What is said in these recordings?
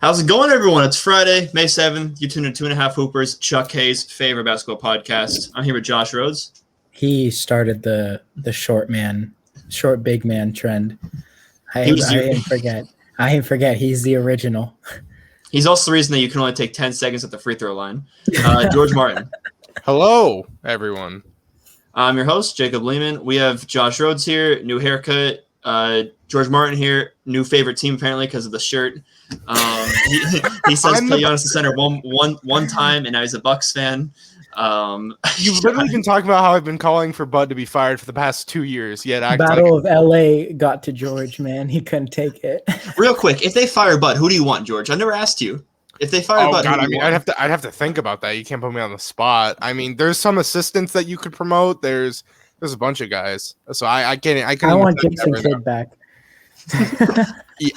How's it going, everyone? It's Friday, May 7th. You tune in 2.5 Hoopers, Chuck Hayes' favorite basketball podcast. I'm here with Josh Rhodes. He started the short big man trend. I didn't forget. He's the original. He's also the reason that you can only take 10 seconds at the free throw line. George Martin. Hello, everyone. I'm your host, Jacob Lehman. We have Josh Rhodes here, new haircut. George Martin here, new favorite team apparently because of the shirt. He says play Giannis the center one time, and now he's a Bucks fan. You've literally been talking about how I've been calling for Bud to be fired for the past 2 years. Yet Battle of LA got to George, man. He couldn't take it. Real quick, if they fire Bud, who do you want, George? I never asked you. If they fire Bud, God, I'd have to think about that. You can't put me on the spot. I mean, there's some assistants that you could promote. There's a bunch of guys. So I want Jason Kidd back.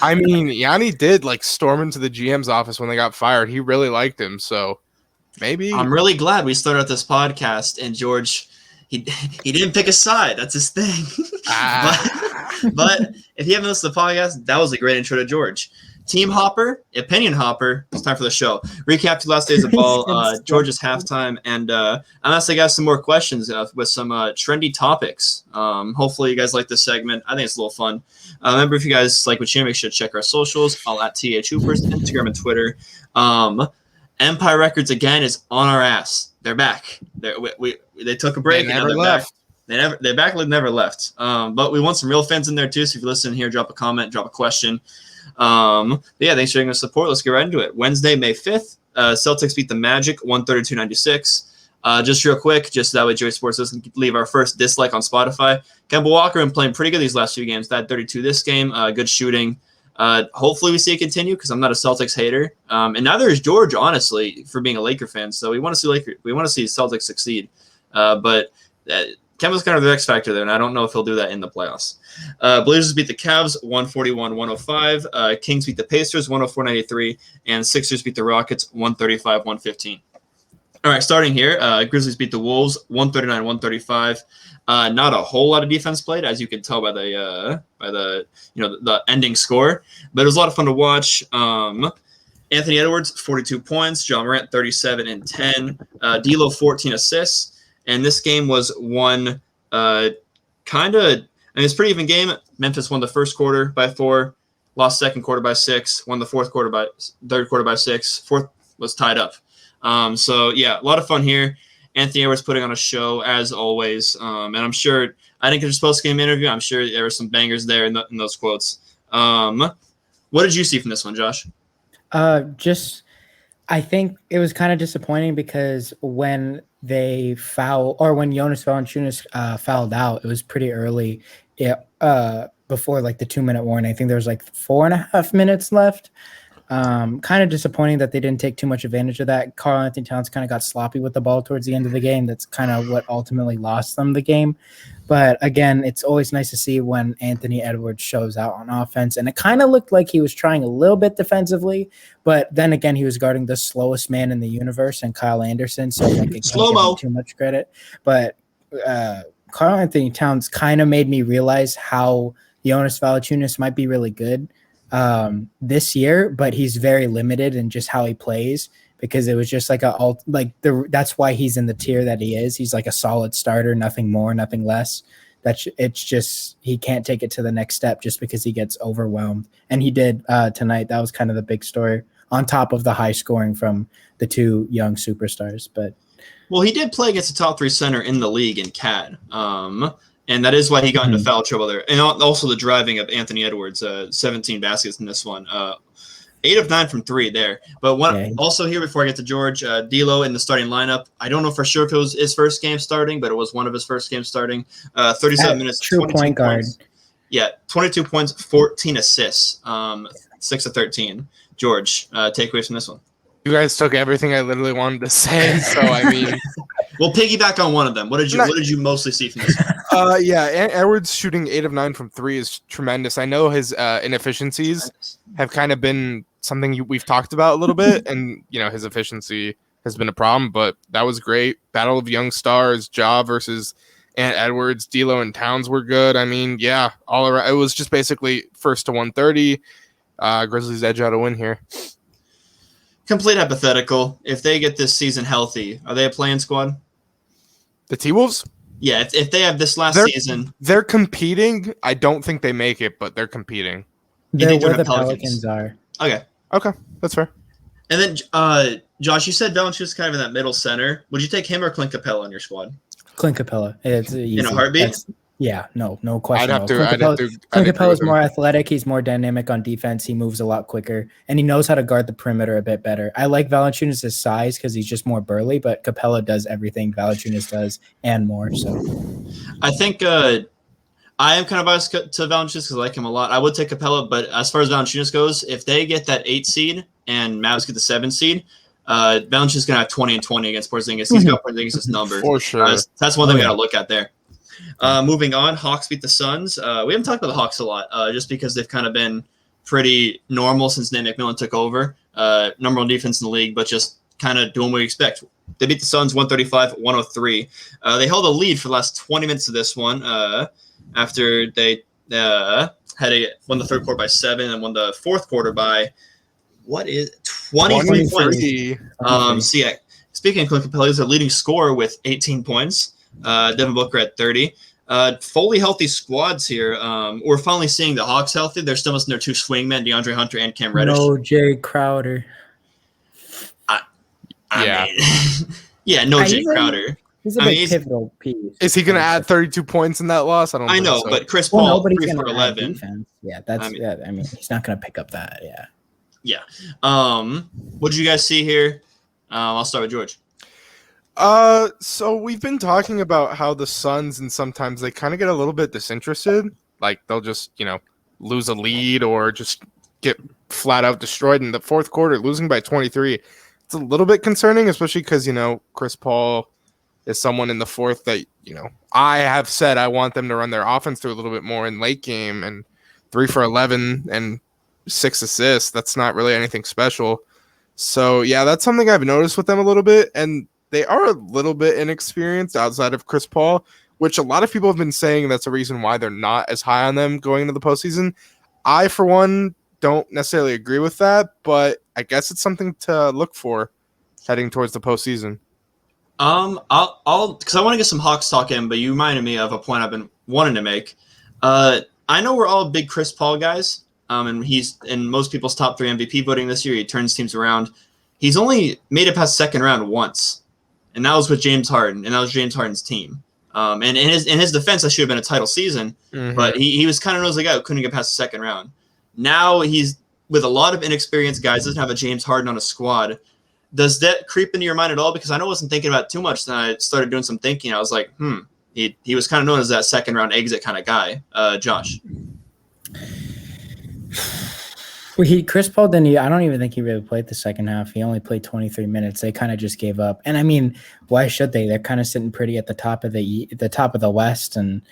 I mean, Yanni did storm into the GM's office when they got fired. He really liked him, so maybe. I'm really glad we started this podcast and George, he didn't pick a side. That's his thing. But if you haven't listened to the podcast, that was a great intro to George. Team Hopper, Opinion Hopper. It's time for the show. Recap 2 last days of ball. George's halftime, and I'm actually got some more questions with some trendy topics. Hopefully you guys like this segment. I think it's a little fun. Remember, if you guys like what you make sure to check our socials. All at THoopers, Instagram and Twitter. Empire Records again is on our ass. They're back. They took a break. They never left. They back never left. But we want some real fans in there too. So if you listen here, drop a comment, drop a question. Thanks for showing us support. Let's get right into it. Wednesday, May 5th, Celtics beat the Magic 132-96. Just real quick, just that way Joey Sports doesn't leave our first dislike on Spotify. Kemba Walker been playing pretty good these last few games. That 32 this game, good shooting. Hopefully we see it continue because I'm not a Celtics hater. And neither is George, honestly, for being a Laker fan. So we want to see Celtics succeed. But Kemba's kind of the X factor there, and I don't know if he'll do that in the playoffs. Blazers beat the Cavs 141-105. Kings beat the Pacers 104-93, and Sixers beat the Rockets 135-115. All right, starting here, Grizzlies beat the Wolves 139-135. Not a whole lot of defense played, as you can tell by the ending score, but it was a lot of fun to watch. Anthony Edwards 42 points, John Morant 37 and 10, D'Lo 14 assists. And this game was won it's a pretty even game. Memphis won the first quarter by 4, lost second quarter by 6, won the third quarter by 6. Fourth was tied up. A lot of fun here. Anthony Edwards putting on a show as always. And I'm sure, I didn't get a post-game interview. I'm sure there were some bangers there in those quotes. What did you see from this one, Josh? I think it was kind of disappointing because when when Jonas Valanciunas fouled out, it was pretty early before the 2-minute warning. I think there was 4.5 minutes left. Kind of disappointing that they didn't take too much advantage of that. Karl-Anthony Towns kind of got sloppy with the ball towards the end of the game. That's kind of what ultimately lost them the game. But again, it's always nice to see when Anthony Edwards shows out on offense. And it kind of looked like he was trying a little bit defensively, but then again, he was guarding the slowest man in the universe and Kyle Anderson. So it can't give him too much credit. But Karl-Anthony Towns kind of made me realize how Jonas Valanciunas might be really good this year, but he's very limited in just how he plays because it was just that's why he's in the tier that he is. He's like a solid starter, nothing more, nothing less. It's just he can't take it to the next step just because he gets overwhelmed. And he did tonight. That was kind of the big story on top of the high scoring from the 2 young superstars. But he did play against a top 3 center in the league in CAD. And that is why he got into foul trouble there. And also the driving of Anthony Edwards, 17 baskets in this one. 8 of 9 from 3 there. But also here, before I get to George, D'Lo in the starting lineup. I don't know for sure if it was his first game starting, but it was one of his first games starting. 37 minutes, true point guard. Points. Yeah, 22 points, 14 assists, 6 of 13. George, takeaways from this one. You guys took everything I literally wanted to say, so I mean... We'll piggyback on one of them. What did you mostly see from this one? Edwards shooting 8 of 9 from 3 is tremendous. I know his inefficiencies have kind of been something we've talked about a little bit, and his efficiency has been a problem, but that was great. Battle of young stars, Ja versus Ant Edwards, D'Lo and Towns were good. I mean, all around. It was just basically first to 130. Grizzlies edge out a win here. Complete hypothetical. If they get this season healthy, are they a play-in squad? The T-Wolves? Yeah, if they have this last season. They're competing. I don't think they make it, but they're competing. They're where the Pelicans are. Okay, that's fair. And then, Josh, you said Valanciunas kind of in that middle center. Would you take him or Clint Capella on your squad? Clint Capella. It's easy. In a heartbeat? No question. Clint Capella is more athletic. He's more dynamic on defense. He moves a lot quicker, and he knows how to guard the perimeter a bit better. I like Valanciunas' size because he's just more burly, but Capella does everything Valanciunas does and more. So, I think I am kind of biased to Valanciunas because I like him a lot. I would take Capella, but as far as Valanciunas goes, if they get that 8 seed and Mavs get the 7 seed, Valanciunas is going to have 20 and 20 against Porzingis. He's got Porzingis' number. For sure. That's one thing we got to look at there. Moving on, Hawks beat the Suns. We haven't talked about the Hawks a lot just because they've kind of been pretty normal since Nate McMillan took over. Number one defense in the league, but just kind of doing what we expect. They beat the Suns 135-103. They held a lead for the last 20 minutes of this one after they won the third quarter by 7 and won the fourth quarter by 23 points. Speaking of Clint Capella, he's their leading scorer with 18 points. Devin Booker at 30. Fully healthy squads here. We're finally seeing the Hawks healthy. They're still missing their 2 swingmen, DeAndre Hunter and Cam Reddish. No Jay Crowder. Jay Crowder. He's a pivotal piece. Is he going to add 32 points in that loss? I know, but Chris Paul 3 for 11. Defense. Yeah, he's not going to pick up that. Yeah. Yeah. What did you guys see here? I'll start with George. So we've been talking about how the Suns and sometimes they kind of get a little bit disinterested. Like they'll just, lose a lead or just get flat out destroyed in the fourth quarter, losing by 23. It's a little bit concerning, especially because, Chris Paul is someone in the fourth that, I have said I want them to run their offense through a little bit more in late game, and 3 for 11 and 6 assists. That's not really anything special. So, yeah, that's something I've noticed with them a little bit. And they are a little bit inexperienced outside of Chris Paul, which a lot of people have been saying that's a reason why they're not as high on them going into the postseason. I, for one, don't necessarily agree with that, but I guess it's something to look for heading towards the postseason. I'll because I want to get some Hawks talk in, but you reminded me of a point I've been wanting to make. I know we're all big Chris Paul guys, and he's in most people's top 3 MVP voting this year. He turns teams around. He's only made it past second round once, and that was with James Harden, and that was James Harden's team. And in his defense, that should have been a title season, but he was kind of knows the guy who couldn't get past the second round. Now he's with a lot of inexperienced guys, doesn't have a James Harden on a squad. Does that creep into your mind at all? Because I know I wasn't thinking about it too much. Then I started doing some thinking. I was like, he was kind of known as that second round exit kind of guy. Josh. Chris Paul didn't. I don't even think he really played the second half. He only played 23 minutes. They kind of just gave up. And I mean, why should they? They're kind of sitting pretty at the top of the West. And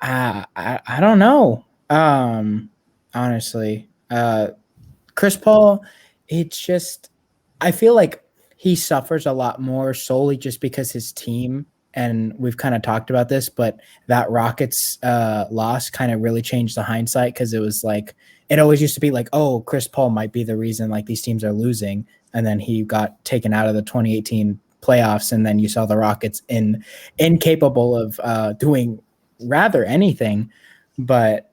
I don't know. Honestly, Chris Paul, it's just. I feel like he suffers a lot more solely just because his team, and we've kind of talked about this, but that Rockets loss kind of really changed the hindsight because it was like, it always used to be like, oh, Chris Paul might be the reason like these teams are losing. And then he got taken out of the 2018 playoffs. And then you saw the Rockets incapable of doing rather anything. But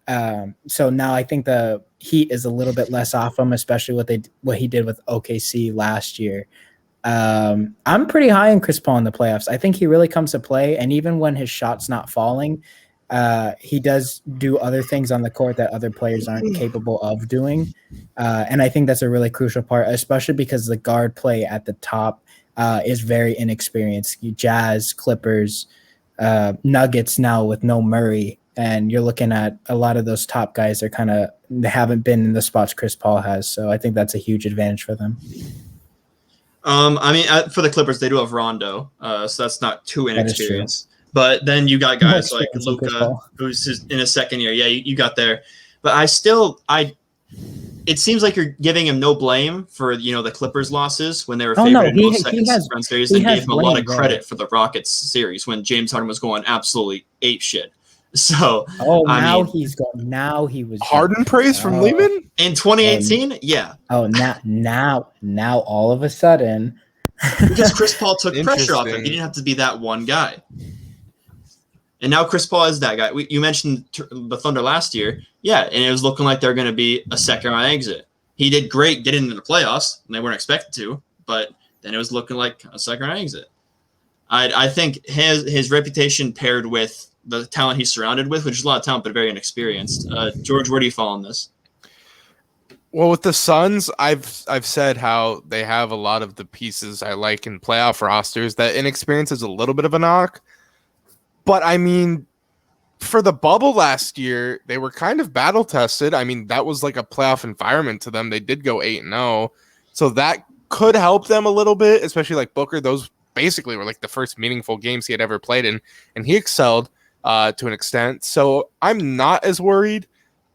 so now I think the Heat is a little bit less off him, especially what he did with OKC last year. I'm pretty high on Chris Paul in the playoffs. I think he really comes to play, and even when his shot's not falling, he does do other things on the court that other players aren't capable of doing. And I think that's a really crucial part, especially because the guard play at the top is very inexperienced. Jazz, Clippers, Nuggets now with no Murray. And you're looking at a lot of those top guys are they haven't been in the spots Chris Paul has. So I think that's a huge advantage for them. I mean, for the Clippers, they do have Rondo, so that's not too inexperienced. But then you got guys like Luka, who's in his second year. Yeah, you got there. But it seems like you're giving him no blame for the Clippers losses when they were favored in those second round series, and gave him a lot of credit for the Rockets series when James Harden was going absolutely apeshit. So now mean, he's gone. Now he was Harden praise from leaving in 2018. Yeah. Oh, now all of a sudden, Because Chris Paul took pressure off him. He Interesting. didn't have to be that one guy. And now Chris Paul is that guy. You mentioned the Thunder last year. Yeah, and it was looking like they're going to be a second-round exit. He did great getting into the playoffs, and they weren't expected to, but then it was looking like a second-round exit. I think his reputation paired with the talent he's surrounded with, which is a lot of talent but very inexperienced. George, where do you fall on this? Well, with the Suns, I've said how they have a lot of the pieces I like in playoff rosters. That inexperience is a little bit of a knock. But, I mean, for the bubble last year, they were kind of battle-tested. I mean, that was like a playoff environment to them. They did go 8-0. So that could help them a little bit, especially like Booker. Those basically were like the first meaningful games he had ever played in, and he excelled to an extent. So I'm not as worried.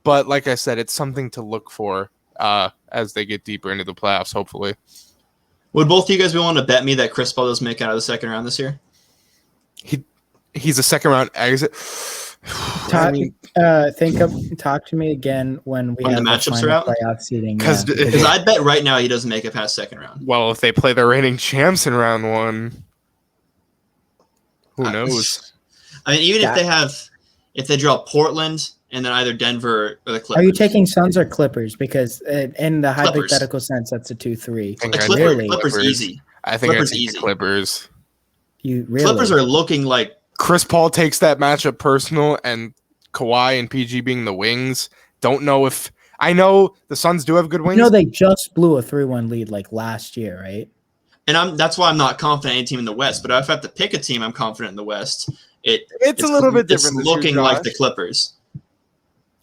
But like I said, it's something to look for as they get deeper into the playoffs, hopefully. Would both of you guys be willing to bet me that Chris Paul does make it out of the second round this year? He's a second round exit. talk to me again when we When have the the matchups final are out? playoff seeding. Because Because I bet right now he doesn't make it past second round. well, if they play the reigning champs in round one, who knows? I mean, even if they draw Portland and then either Denver or the Clippers. Are you taking Suns or Clippers? Because in the Clippers. hypothetical sense, that's a 2-3. I think The I Clippers, take Clippers easy. I think Clippers I take easy. the Clippers. You really? Clippers are looking like Chris Paul takes that matchup personal, and Kawhi and PG being the wings. Don't know if I know the Suns do have good wings. You know, they just blew a 3-1 lead like last year, right? and that's why I'm not confident in any team in the West. But if I have to pick a team, I'm confident in the West. It's a little bit different. It's this year, looking like Josh. the Clippers.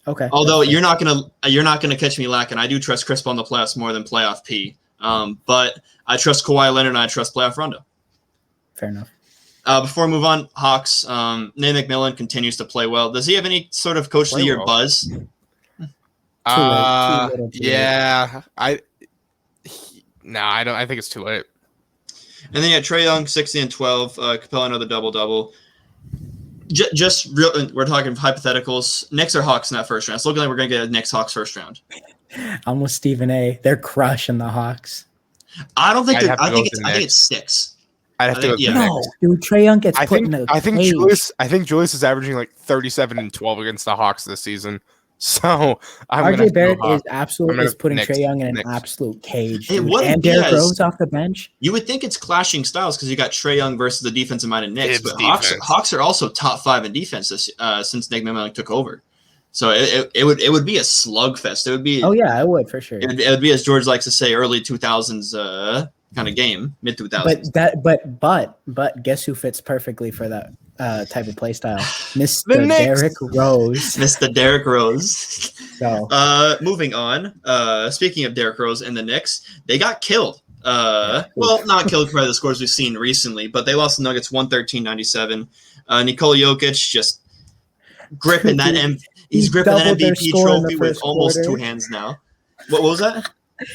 Okay. Although you're not gonna catch me lacking. I do trust Chris Paul in the playoffs more than playoff P. But I trust Kawhi Leonard and I trust playoff Rondo. Fair enough. Before we move on, Hawks. Nate McMillan continues to play well. Does he have any sort of coach of the year buzz? Too little, too Yeah. I don't. I think it's too late. And then Trae Young, 60 and 12. Capella another double-double. We're talking hypotheticals. Knicks or Hawks in that first round. It's looking like we're gonna get a Knicks Hawks first round. I'm with Stephen A. They're crushing the Hawks. I don't think. I'd have to I go think with it's. the I think Knicks. it's 6. I'd have to go with the Yeah. No, Knicks. dude, Trae Young gets I put think in a I think cage. Julius is averaging like 37 and 12 against the Hawks this season. So I'm gonna have RJ to go Barrett Hawks. is putting Knicks. Trae Young in an Knicks. absolute cage. It Dude. wouldn't And be Derrick as- Rose off the bench. You would think it's clashing styles because you got Trae Young versus the defensive-minded Knicks, It's but defense. Hawks are also top 5 in defense since Nick Wright took over. So it would be a slugfest. It would be. Oh yeah, I would for sure. It would be, as George likes to say, early 2000s kind of game, mid 2000s. But guess who fits perfectly for that type of play style? The Mr. Knicks. Derrick Rose. Mr. Derrick Rose. So Moving on. Speaking of Derrick Rose and the Knicks, they got killed. Well, not killed by the scores we've seen recently, but they lost the Nuggets 113-97. Nikola Jokic just gripping that he's gripping that doubled their MVP score in the trophy with first almost quarter. 2 hands now. What was that?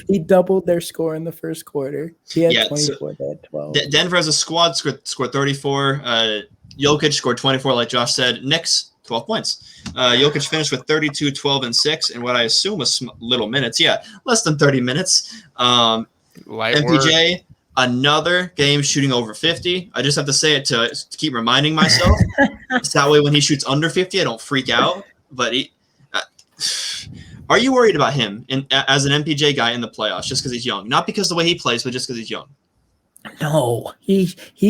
he doubled their score in the first quarter. He had Yeah, 24, they had 12. Denver as a squad scored 34. Jokic scored 24, like Josh said. Knicks, 12 points. Jokic finished with 32, 12, and 6, and what I assume was little minutes. Yeah, less than 30 minutes. Light work. MPJ, another game shooting over 50. I just have to say it to keep reminding myself. So that way when he shoots under 50, I don't freak out. But are you worried about him as an MPJ guy in the playoffs just because he's young? Not because of the way he plays, but just because he's young. No, he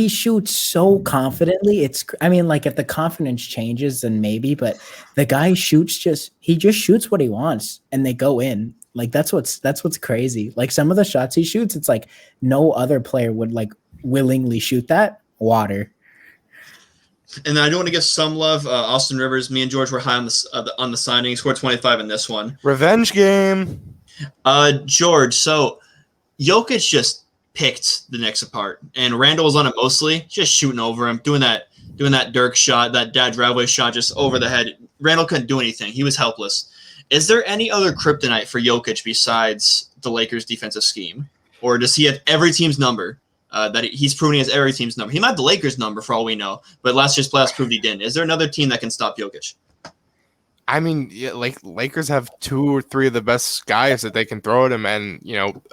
shoots so confidently. Like if the confidence changes, then maybe. But the guy shoots he just shoots what he wants, and they go in. Like that's what's crazy. Like some of the shots he shoots, it's like no other player would like willingly shoot that. Water. And then I do want to give some love. Austin Rivers, me and George were high on the signing. He scored 25 in this one. Revenge game. George, so Jokic just picked the Knicks apart, and Randle was on it mostly, just shooting over him, doing that Dirk shot, that dad driveway shot, just over the head. Randle couldn't do anything; he was helpless. Is there any other kryptonite for Jokic besides the Lakers' defensive scheme, or does he have every team's number that he's proving he has every team's number. He might have the Lakers' number for all we know, but last year's playoffs proved he didn't. Is there another team that can stop Jokic? I mean, yeah, like Lakers have 2 or 3 of the best guys that they can throw at him, and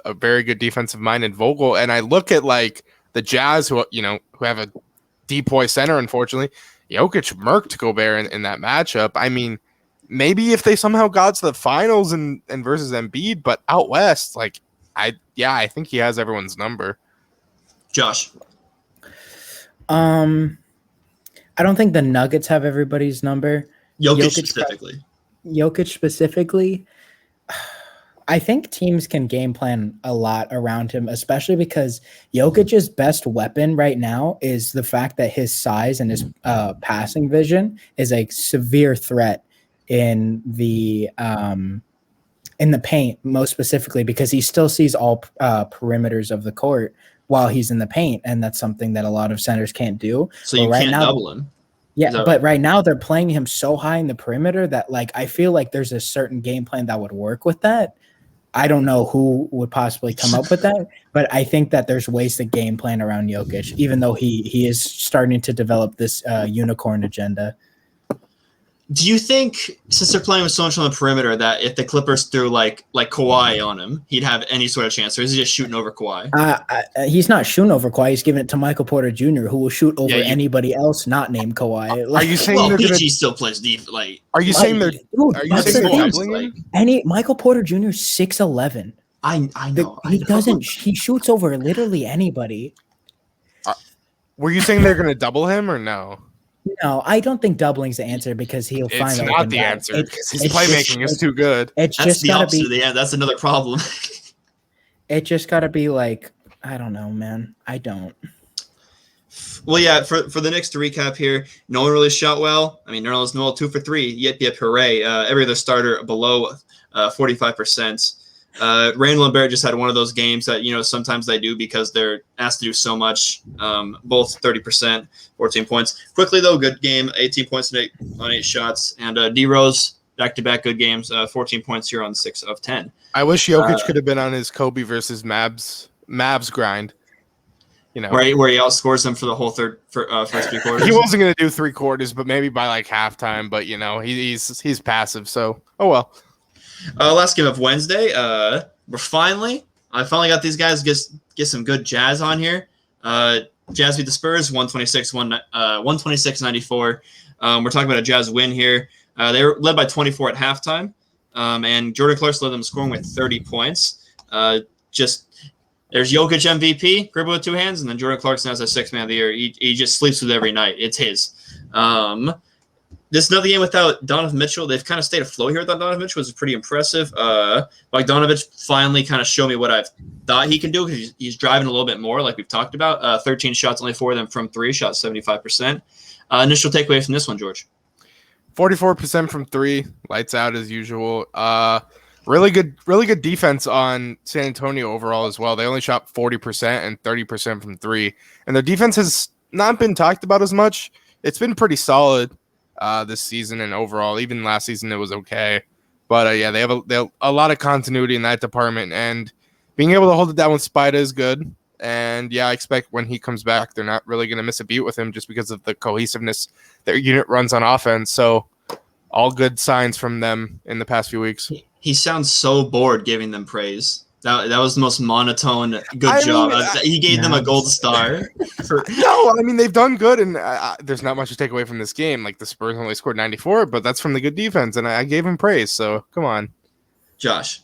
a very good defensive minded Vogel. And I look at like the Jazz, who have a depoy center. Unfortunately, Jokic murked Gobert in that matchup. I mean, maybe if they somehow got to the finals and versus Embiid, but out west, like I think he has everyone's number. Josh, I don't think the Nuggets have everybody's number. Jokic specifically, I think teams can game plan a lot around him, especially because Jokic's best weapon right now is the fact that his size and his passing vision is a severe threat in the paint, most specifically because he still sees all perimeters of the court while he's in the paint, and that's something that a lot of centers can't do. So you can't double him. Yeah, but right now they're playing him so high in the perimeter that like I feel like there's a certain game plan that would work with that. I don't know who would possibly come up with that, but I think that there's ways to game plan around Jokic, even though he is starting to develop this unicorn agenda. Do you think, since they're playing with so much on the perimeter, that if the Clippers threw like Kawhi on him, he'd have any sort of chance, or is he just shooting over Kawhi? He's not shooting over Kawhi. He's giving it to Michael Porter Jr., who will shoot over anybody else not named Kawhi. Are you saying PG still plays deep? Like, are you saying they're Michael Porter Jr. 6'11"? I know. He shoots over literally anybody. Were you saying they're going to double him or no? No, I don't think doubling's the answer because he'll find. It's not the answer because his playmaking is too good. It's just gotta be. Yeah, that's another problem. It just gotta be like, I don't know, man. I don't. Well, yeah. For the Knicks to recap here, no one really shot well. I mean, Nerlens Noel 2 for 3. Yep, hooray! Every other starter below 45%. Randle and Barrett just had one of those games that sometimes they do because they're asked to do so much. Both 30%, 14 points. Quickly though, good game, 18 points on 8 shots, and D Rose back-to-back good games, 14 points here on 6 of 10. I wish Jokic could have been on his Kobe versus Mavs grind. Where he outscores them for the whole first 3 quarters. He wasn't going to do 3 quarters, but maybe by like halftime. But he's passive, so oh well. Last game of Wednesday. I finally got these guys get some good Jazz on here. Jazz beat the Spurs 126-94. We're talking about a Jazz win here. They were led by 24 at halftime, and Jordan Clarkson led them scoring with 30 points. There's Jokic MVP, grip it with 2 hands, and then Jordan Clarkson has a 6th man of the year. He just sleeps with it every night. It's his. This is another game without Donovan Mitchell. They've kind of stayed afloat here without Donovan Mitchell, which is pretty impressive. Bogdanovich finally kind of showed me what I thought he can do because he's driving a little bit more, like we've talked about. 13 shots, only 4 of them from 3, shot 75%. Initial takeaway from this one, George. 44% from 3, lights out as usual. Really good defense on San Antonio overall as well. They only shot 40% and 30% from 3, and their defense has not been talked about as much. It's been pretty solid this season and overall. Even last season it was okay, but they have a lot of continuity in that department, and being able to hold it down with Spida is good. And I expect when he comes back, they're not really going to miss a beat with him just because of the cohesiveness their unit runs on offense. So all good signs from them in the past few weeks. He sounds so bored giving them praise. That was the most monotone good job. He gave them a gold star. No, I mean, they've done good, and there's not much to take away from this game. Like, the Spurs only scored 94, but that's from the good defense, and I gave him praise, so come on. Josh.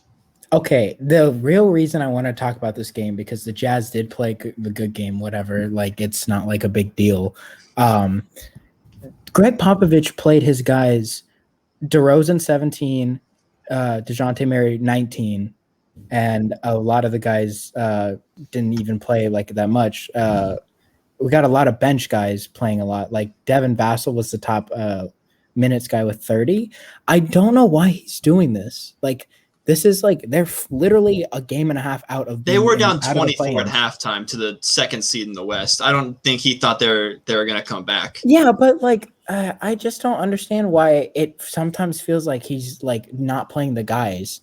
Okay, the real reason I want to talk about this game, because the Jazz did play the good game, whatever. Like, it's not like a big deal. Greg Popovich played his guys, DeRozan 17, DeJounte Murray 19, and a lot of the guys didn't even play like that much. We got a lot of bench guys playing a lot. Like Devin Vassell was the top minutes guy with 30. I don't know why he's doing this. Like, this is like they're literally a game and a half out of. They were down 24 at halftime to the 2nd seed in the West. I don't think he thought they were going to come back. Yeah, but like I just don't understand why it sometimes feels like he's like not playing the guys.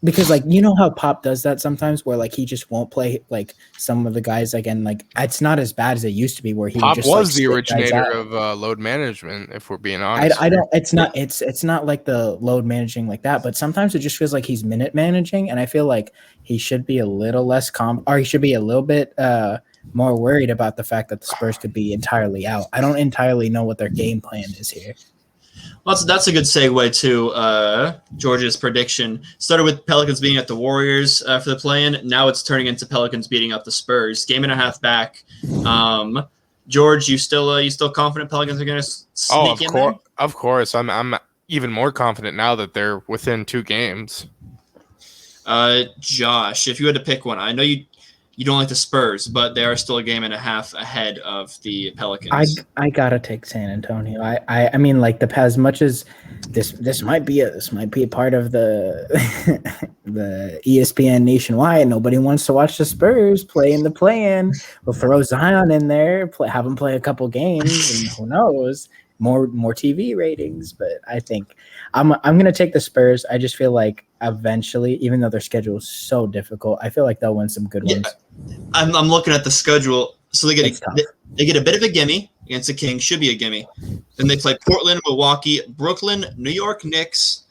because like you know how Pop does that sometimes, where like he just won't play like some of the guys like, and like it's not as bad as it used to be, where he Pop would just was like, the sit guys originator out. of load management, if we're being honest. I don't. It's not like the load managing like that, but sometimes it just feels like he's minute managing, and I feel like he should be a little less or he should be a little bit more worried about the fact that the Spurs could be entirely out. I don't entirely know what their game plan is here. Well, that's a good segue to George's prediction. Started with Pelicans beating up the Warriors for the play-in. Now it's turning into Pelicans beating up the Spurs. Game and a half back. George, you still confident Pelicans are going to sneak in there? Of course. I'm even more confident now that they're within 2 games. Josh, if you had to pick one, I know you don't like the Spurs, but they are still a game and a half ahead of the Pelicans. I gotta take San Antonio. I mean, like as much as this might be a part of the the ESPN nationwide. Nobody wants to watch the Spurs play in the play-in. We'll throw Zion in there, have him play a couple games, and who knows, more TV ratings. But I think I'm gonna take the Spurs. I just feel like eventually, even though their schedule is so difficult, I feel like they'll win some good ones. I'm looking at the schedule. So they get a bit of a gimme against the Kings. Should be a gimme. Then they play Portland, Milwaukee, Brooklyn, New York Knicks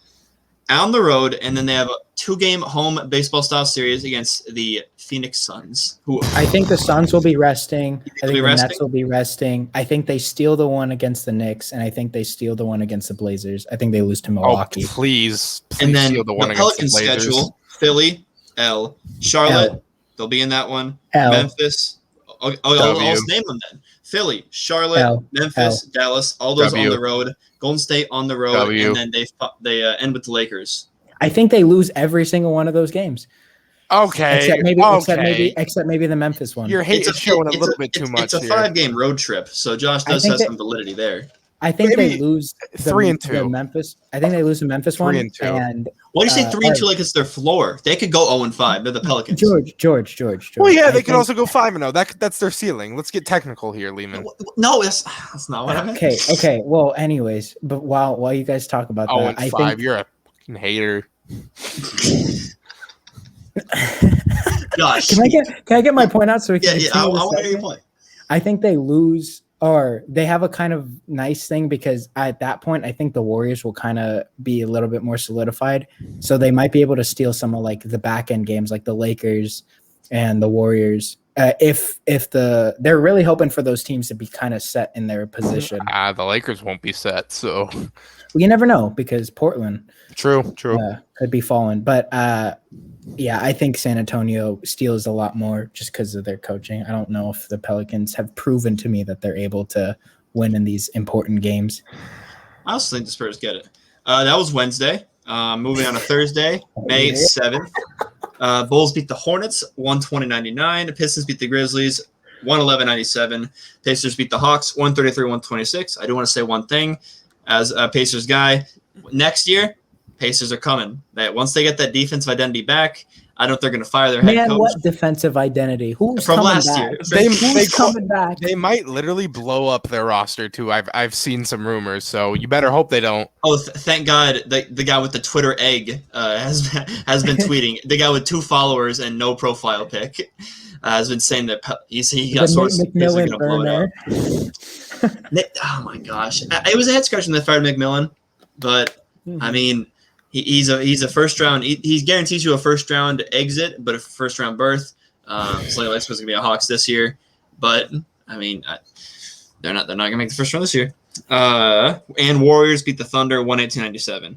on the road, and then they have a 2-game home baseball style series against the Phoenix Suns. Who I think the Suns will be resting. I think the Nets will be resting. I think they steal the one against the Knicks, and I think they steal the one against the Blazers. I think they lose to Milwaukee. Oh, please and then steal the one against the Blazers. Schedule: Philly, L, Charlotte. They'll be in that one. L. Memphis. I'll name them then. Philly, Charlotte, Memphis, Dallas. All those on the road. Golden State on the road, and then they end with the Lakers. I think they lose every single one of those games. Okay. Except maybe the Memphis one. Your hate is showing a little bit too much. It's a 5-game road trip, so Josh does have some validity there. I think they lose 3-2. Memphis. I think they lose the Memphis 3 one. 3-2. And why do you say 3-2 like it's their floor? They could go 0-5. They're the Pelicans. George. Well, yeah, they could also go 5-0. That's their ceiling. Let's get technical here, Lehman. No, that's not what I meant. Okay. Well, anyways, but while you guys talk about that, 0-5. I think You're a fucking hater. Gosh, can I get my point out so we can? Yeah. I want to hear your point. I think they lose, or they have a kind of nice thing, because at that point, I think the Warriors will kind of be a little bit more solidified. So they might be able to steal some of like the back end games, like the Lakers and the Warriors. If they're really hoping for those teams to be kind of set in their position. The Lakers won't be set, so you never know, because Portland, true, could be falling. But yeah, I think San Antonio steals a lot more just because of their coaching. I don't know if the Pelicans have proven to me that they're able to win in these important games. I also think the Spurs get it. That was Wednesday. Moving on to Thursday, May 7th. Bulls beat the Hornets 120-99. The Pistons beat the Grizzlies 111-97. Pacers beat the Hawks 133-126. I do want to say one thing as a Pacers guy. Next year, Pacers are coming. Once they get that defensive identity back, I don't think they're going to fire their head coach. What defensive identity? Who's from coming last back? year? Who's coming back? They might literally blow up their roster too. I've seen some rumors, so you better hope they don't. Oh, thank God! The guy with the Twitter egg has been tweeting. The guy with 2 followers and no profile pic has been saying that he got sources going to blow it up. Oh my gosh! It was a head scratch when they fired McMillan, but I mean. He's a first round. He guarantees you a first round exit, but a first round berth. So it's supposed to be a Hawks this year, but I mean they're not gonna make the first round this year. And Warriors beat the Thunder 118-97.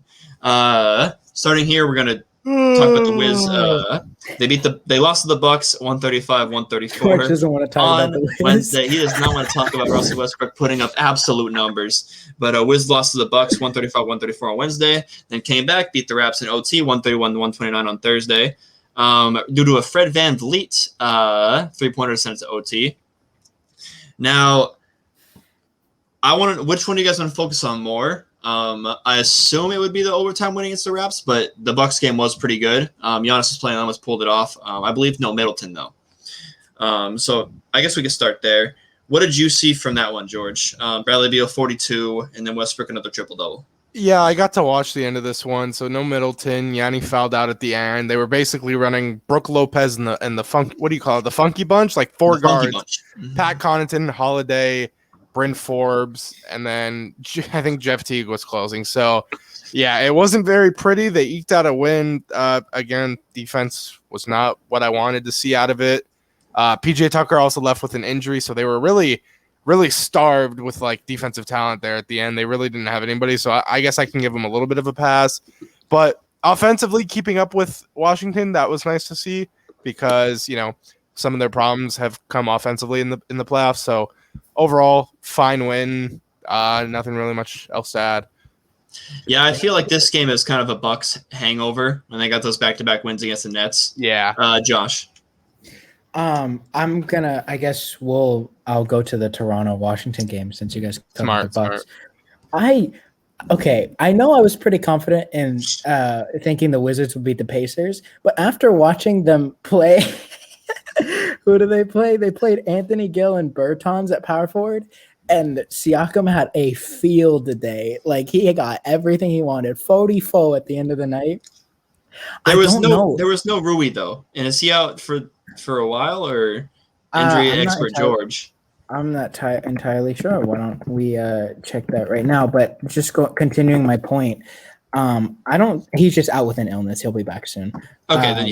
Starting here, we're gonna talk about the Wiz. They lost to the Bucks 135-134. George doesn't want to talk about the Wiz. Wednesday. He does not want to talk about Russell Westbrook putting up absolute numbers. But Wiz lost to the Bucks 135-134 on Wednesday. Then came back, beat the Raps in OT 131-129 on Thursday. Due to a Fred VanVleet 3-pointer sent it to OT. Now, which one do you guys want to focus on more? I assume it would be the overtime winning against the Raps, but the Bucks game was pretty good. Giannis was playing, almost pulled it off. I believe Middleton though. So I guess we could start there. What did you see from that one, George? Bradley Beal 42, and then Westbrook another triple double. Yeah, I got to watch the end of this one. So no Middleton. Yanni fouled out at the end. They were basically running Brooke Lopez and the funk. What do you call it? The funky bunch, like four The funky guards. bunch. Mhm. Pat Connaughton, Holiday, Bryn Forbes, and then I think Jeff Teague was closing. So yeah, it wasn't very pretty. They eked out a win. Again, defense was not what I wanted to see out of it. PJ Tucker also left with an injury, so they were really starved with like defensive talent there at the end. They really didn't have anybody, so I guess I can give them a little bit of a pass. But offensively, keeping up with Washington, that was nice to see because some of their problems have come offensively in the playoffs. So overall, fine win. Nothing really much else to add. Yeah, I feel like this game is kind of a Bucks hangover when they got those back-to-back wins against the Nets. Yeah. Josh. I'm gonna. I guess I'll go to the Toronto-Washington game since you guys covered the Bucks. I know I was pretty confident in thinking the Wizards would beat the Pacers, but after watching them play, who do they play? They played Anthony Gill and Bertans at power forward, and Siakam had a field day. Like he got everything he wanted. 44 at the end of the night. There was no Rui though, and is he out for a while or injury expert George? I'm not entirely sure. Why don't we check that right now? But just continuing my point, he's just out with an illness. He'll be back soon. Okay, then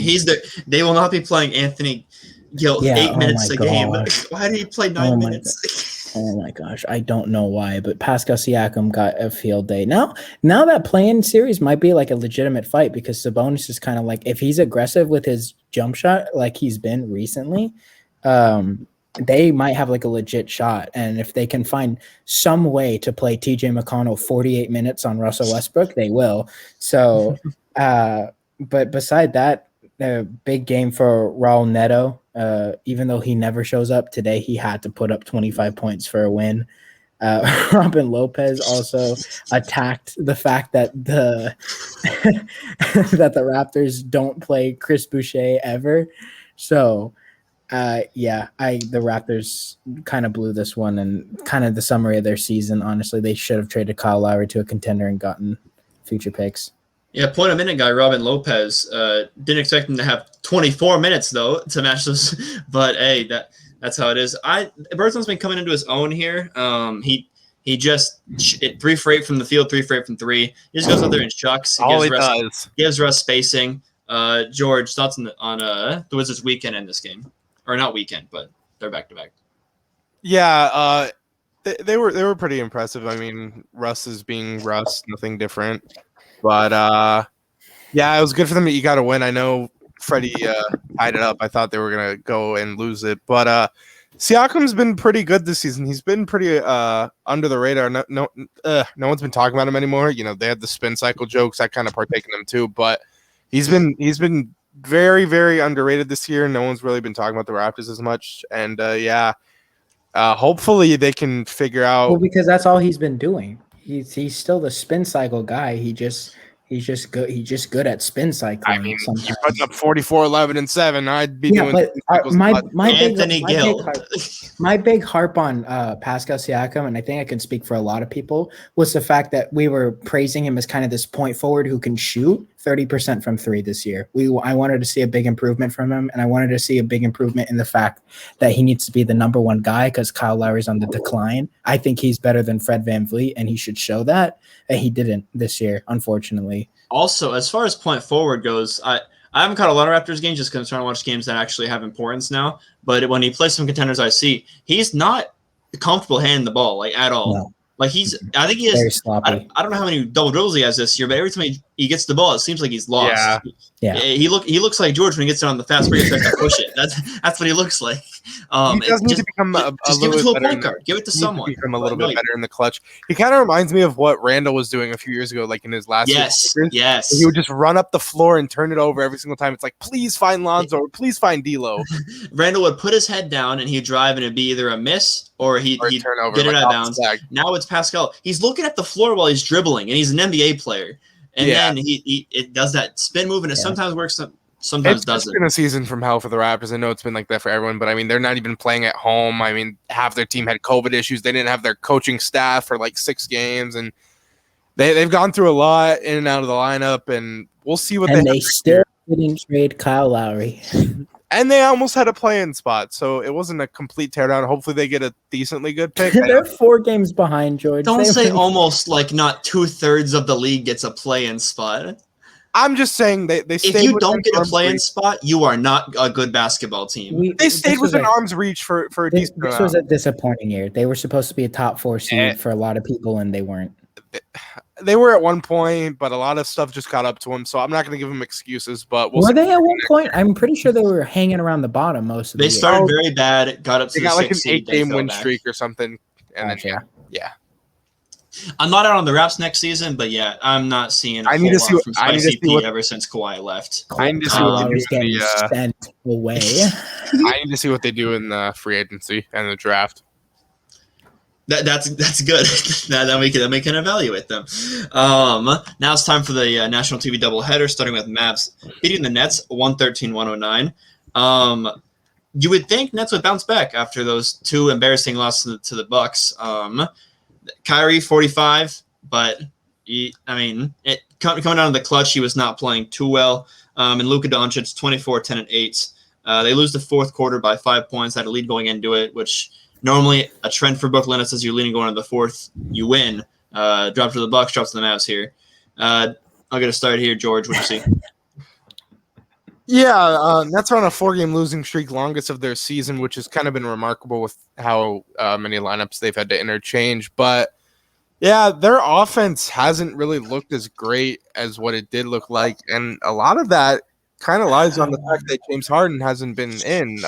they will not be playing Anthony Gill 8 minutes a game. Why did he play 9 minutes? Oh my gosh, I don't know why, but Pascal Siakam got a field day. Now that play-in series might be like a legitimate fight because Sabonis is kind of like, if he's aggressive with his jump shot like he's been recently, they might have like a legit shot. And if they can find some way to play TJ McConnell 48 minutes on Russell Westbrook, they will. So, but beside that, a big game for Raul Neto. Even though he never shows up today, he had to put up 25 points for a win. Robin Lopez also attacked the fact that the Raptors don't play Chris Boucher ever. So, the Raptors kind of blew this one, and kind of the summary of their season. Honestly, they should have traded Kyle Lowry to a contender and gotten future picks. Yeah, point a minute guy, Robin Lopez. Didn't expect him to have 24 minutes, though, to match those. But, hey, that's how it is. Bertons's been coming into his own here. He just 3 for 8 from the field, 3 for 8 from 3. He just goes out there and chucks. Gives Russ spacing. George, thoughts on the Wizards' weekend in this game? Or not weekend, but they're back-to-back. Yeah, they were pretty impressive. I mean, Russ is being Russ, nothing different. But, it was good for them that you got to win. I know Freddie tied it up. I thought they were going to go and lose it. But Siakam's been pretty good this season. He's been pretty under the radar. No one's been talking about him anymore. They had the spin cycle jokes. I kind of partake in them too. But he's been very, very underrated this year. No one's really been talking about the Raptors as much. And, hopefully they can figure out. Well, because that's all he's been doing. He's still the spin cycle guy. He's just good. He's just good at spin cycling. I mean, you're putting up 44, 11, and 7. I'd be doing. But my big harp on Pascal Siakam, and I think I can speak for a lot of people, was the fact that we were praising him as kind of this point forward who can shoot 30% from 3 this year. I wanted to see a big improvement from him, and I wanted to see a big improvement in the fact that he needs to be the number 1 guy because Kyle Lowry's on the decline. I think he's better than Fred VanVleet, and he should show that. And he didn't this year, unfortunately. Also, as far as point forward goes, I haven't caught a lot of Raptors games just because I'm trying to watch games that actually have importance now. But when he plays some contenders I see, he's not comfortable handing the ball at all. No. I think he is. Very sloppy. I don't know how many double dribbles he has this year, but every time he gets the ball, it seems like he's lost. Yeah. He looks like George when he gets it on the fast break and starts to push it. That's what he looks like. He does need to become a give it to a better point guard. Give it to someone. Become a little bit better in the clutch. He kind of reminds me of what Randle was doing a few years ago, like in his last year. Yes. He would just run up the floor and turn it over every single time. It's like, please find Lonzo or please find D'Lo. Randle would put his head down and he'd drive and it'd be either a miss or he'd turn over, get it out of bounds. Now it's Pascal. He's looking at the floor while he's dribbling, and he's an NBA player. And then it does that spin move, and it sometimes works, sometimes doesn't. It's been a season from hell for the Raptors. I know it's been like that for everyone, but I mean, they're not even playing at home. I mean, half their team had COVID issues. They didn't have their coaching staff for like 6 games, and they've gone through a lot in and out of the lineup, and we'll see what And they they still didn't trade Kyle Lowry. And they almost had a play-in spot, so it wasn't a complete teardown. Hopefully, they get a decently good pick. They're 4 games behind, George. Don't say almost like not 2/3 of the league gets a play-in spot. I'm just saying they If stayed you don't within get a arm's play-in reach. spot, you are not a good basketball team. They stayed within arm's reach for a decent This was a disappointing year. They were supposed to be a top 4 seed for a lot of people, and they weren't. They were at one point, but a lot of stuff just caught up to them. So I'm not going to give them excuses. But were they at one point? I'm pretty sure they were hanging around the bottom most of the year. They started very bad, got up to they the got like an 6th seed, 8-game win streak or something, and Gotcha. then yeah. I'm not out on the Raps next season, but yeah, I'm not seeing a I need whole to see lot what- from I need to Spicy see P what- ever since Kawhi left. I need to see what they was do in getting the, sent away. I need to see what they do in the free agency and the draft. That's good. that we can evaluate them. Now it's time for the national TV doubleheader, starting with Mavs beating the Nets 113-109. You would think Nets would bounce back after those 2 embarrassing losses to the Bucks. Kyrie 45, but coming down to the clutch, he was not playing too well. And Luka Doncic 24, 10, and 8. They lose the fourth quarter by 5 points. Had a lead going into it, which normally a trend for Brooklyn. It says you're leading going into the fourth, you win. Drop to the Bucks, drop to the Mavs here. I'll get it started here, George. What do you see? Yeah, Nets are on a 4-game losing streak, longest of their season, which has kind of been remarkable with how many lineups they've had to interchange. But yeah, their offense hasn't really looked as great as what it did look like, and a lot of that kind of lies on the fact that James Harden hasn't been in.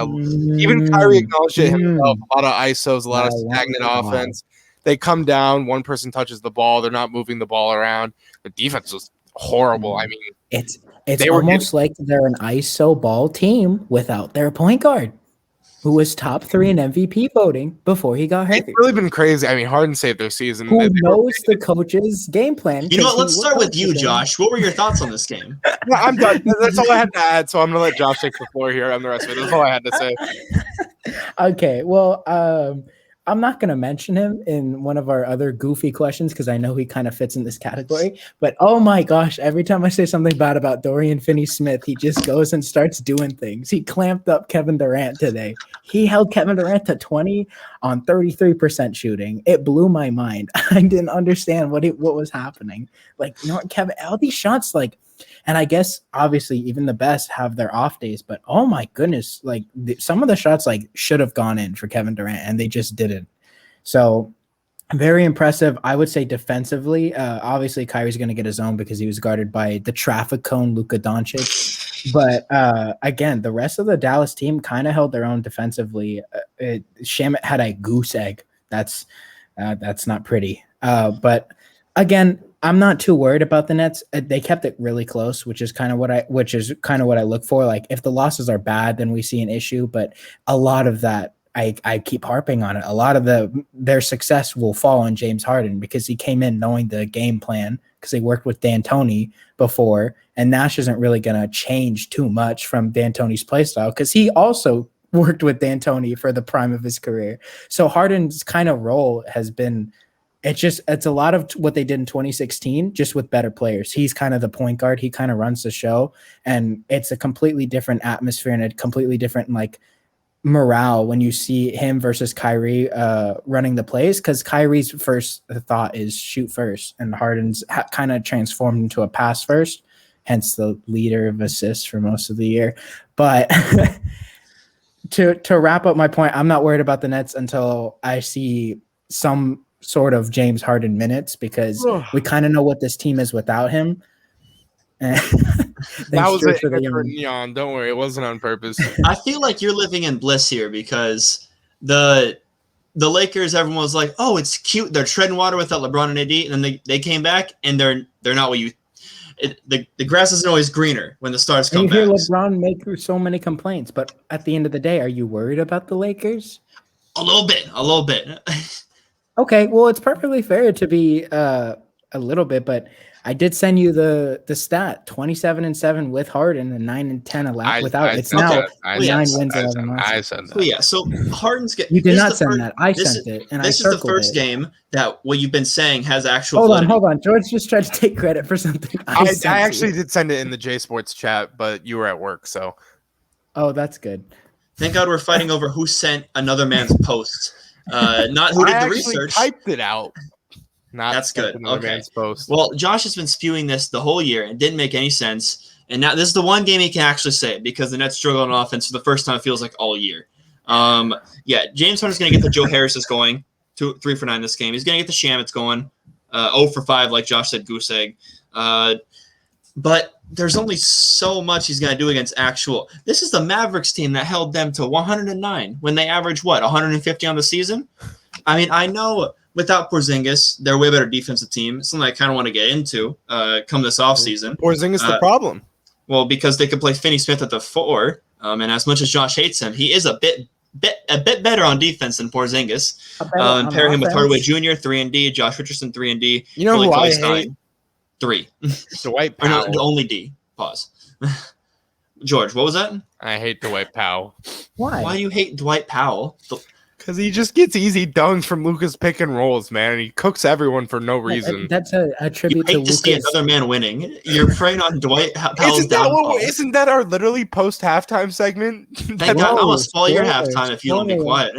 Even Kyrie acknowledged it himself. A lot of ISOs, a lot of stagnant offense. They come down, one person touches the ball, they're not moving the ball around. The defense was horrible. I mean, It's almost like they're an ISO ball team without their point guard, who was top 3 in MVP voting before he got hurt. It's really been crazy. I mean, Harden saved their season. Who knows the coach's game plan? You know what? Let's start with you, Josh. What were your thoughts on this game? No, I'm done. That's all I had to add. So I'm gonna let Josh take the floor here on the rest of it. That's all I had to say. Okay, well, I'm not going to mention him in one of our other goofy questions because I know he kind of fits in this category. But oh my gosh, every time I say something bad about Dorian Finney-Smith, he just goes and starts doing things. He clamped up Kevin Durant today. He held Kevin Durant to 20 on 33% shooting. It blew my mind. I didn't understand what was happening. Like, you know what, Kevin, all these shots, like, and I guess obviously even the best have their off days, but oh my goodness, like some of the shots like should have gone in for Kevin Durant and they just didn't. So very impressive. I would say defensively, obviously Kyrie's going to get his own because he was guarded by the traffic cone Luka Doncic. But again, the rest of the Dallas team kind of held their own defensively. Shamet had a goose egg. That's not pretty. But again, I'm not too worried about the Nets. They kept it really close, which is kind of what I look for. Like if the losses are bad, then we see an issue. But a lot of that, I keep harping on it. A lot of their success will fall on James Harden because he came in knowing the game plan because he worked with D'Antoni before, and Nash isn't really going to change too much from D'Antoni's play style because he also worked with D'Antoni for the prime of his career. So Harden's kind of role has been. It's a lot of what they did in 2016, just with better players. He's kind of the point guard. He kind of runs the show, and it's a completely different atmosphere and a completely different like morale when you see him versus Kyrie running the plays. Because Kyrie's first thought is shoot first, and Harden's kind of transformed into a pass first, hence the leader of assists for most of the year. But to wrap up my point, I'm not worried about the Nets until I see some sort of James Harden minutes because we kind of know what this team is without him. That was it for Neon. Don't worry, it wasn't on purpose. I feel like you're living in bliss here because the Lakers, everyone was like, "Oh, it's cute. They're treading water without LeBron and AD," and then they came back and they're not what you. The grass isn't always greener when the stars come back. You hear back. LeBron make so many complaints, but at the end of the day, are you worried about the Lakers? A little bit. Okay, well, it's perfectly fair to be a little bit, but I did send you the stat 27-7 with Harden and 9-10 allowed without. It's now 9 wins, 11 losses. I said that. Well, yeah. So Harden's get. You did not send that. I sent it, and I circled it. This is the first game that what you've been saying has actual. Hold on. George just tried to take credit for something. I actually did send it in the J Sports chat, but you were at work, so. Oh, that's good. Thank God we're fighting over who sent another man's post, not who did the research. I typed it out. That's good. Okay. Post. Well, Josh has been spewing this the whole year. It didn't make any sense. And now this is the one game he can actually say it because the Nets struggle on offense for the first time it feels like all year. James Harden's going to get the Joe Harris's going. 3 for 9 this game. He's going to get the Shamit's going. 0 for 5, like Josh said, goose egg. But there's only so much he's going to do against actual. This is the Mavericks team that held them to 109 when they average, 150 on the season? I mean, I know without Porzingis, they're a way better defensive team. It's something I kind of want to get into come this offseason. Porzingis the problem. Well, because they could play Finney Smith at the 4, and as much as Josh hates him, he is a bit better on defense than Porzingis. Pair him with Hardaway Jr., 3-and-D, Josh Richardson, 3-and-D. You know who I hate? 3. Dwight Powell. No, only D. Pause. George, what was that? I hate Dwight Powell. Why? Why do you hate Dwight Powell? Because he just gets easy dunks from Luka's pick and rolls, man. And he cooks everyone for no reason. That's a tribute to Luka's. See another man winning. You're preying on Dwight Powell's downfall. Isn't that our literally post-halftime segment? Thank God. I will spoil your halftime if you don't be quiet.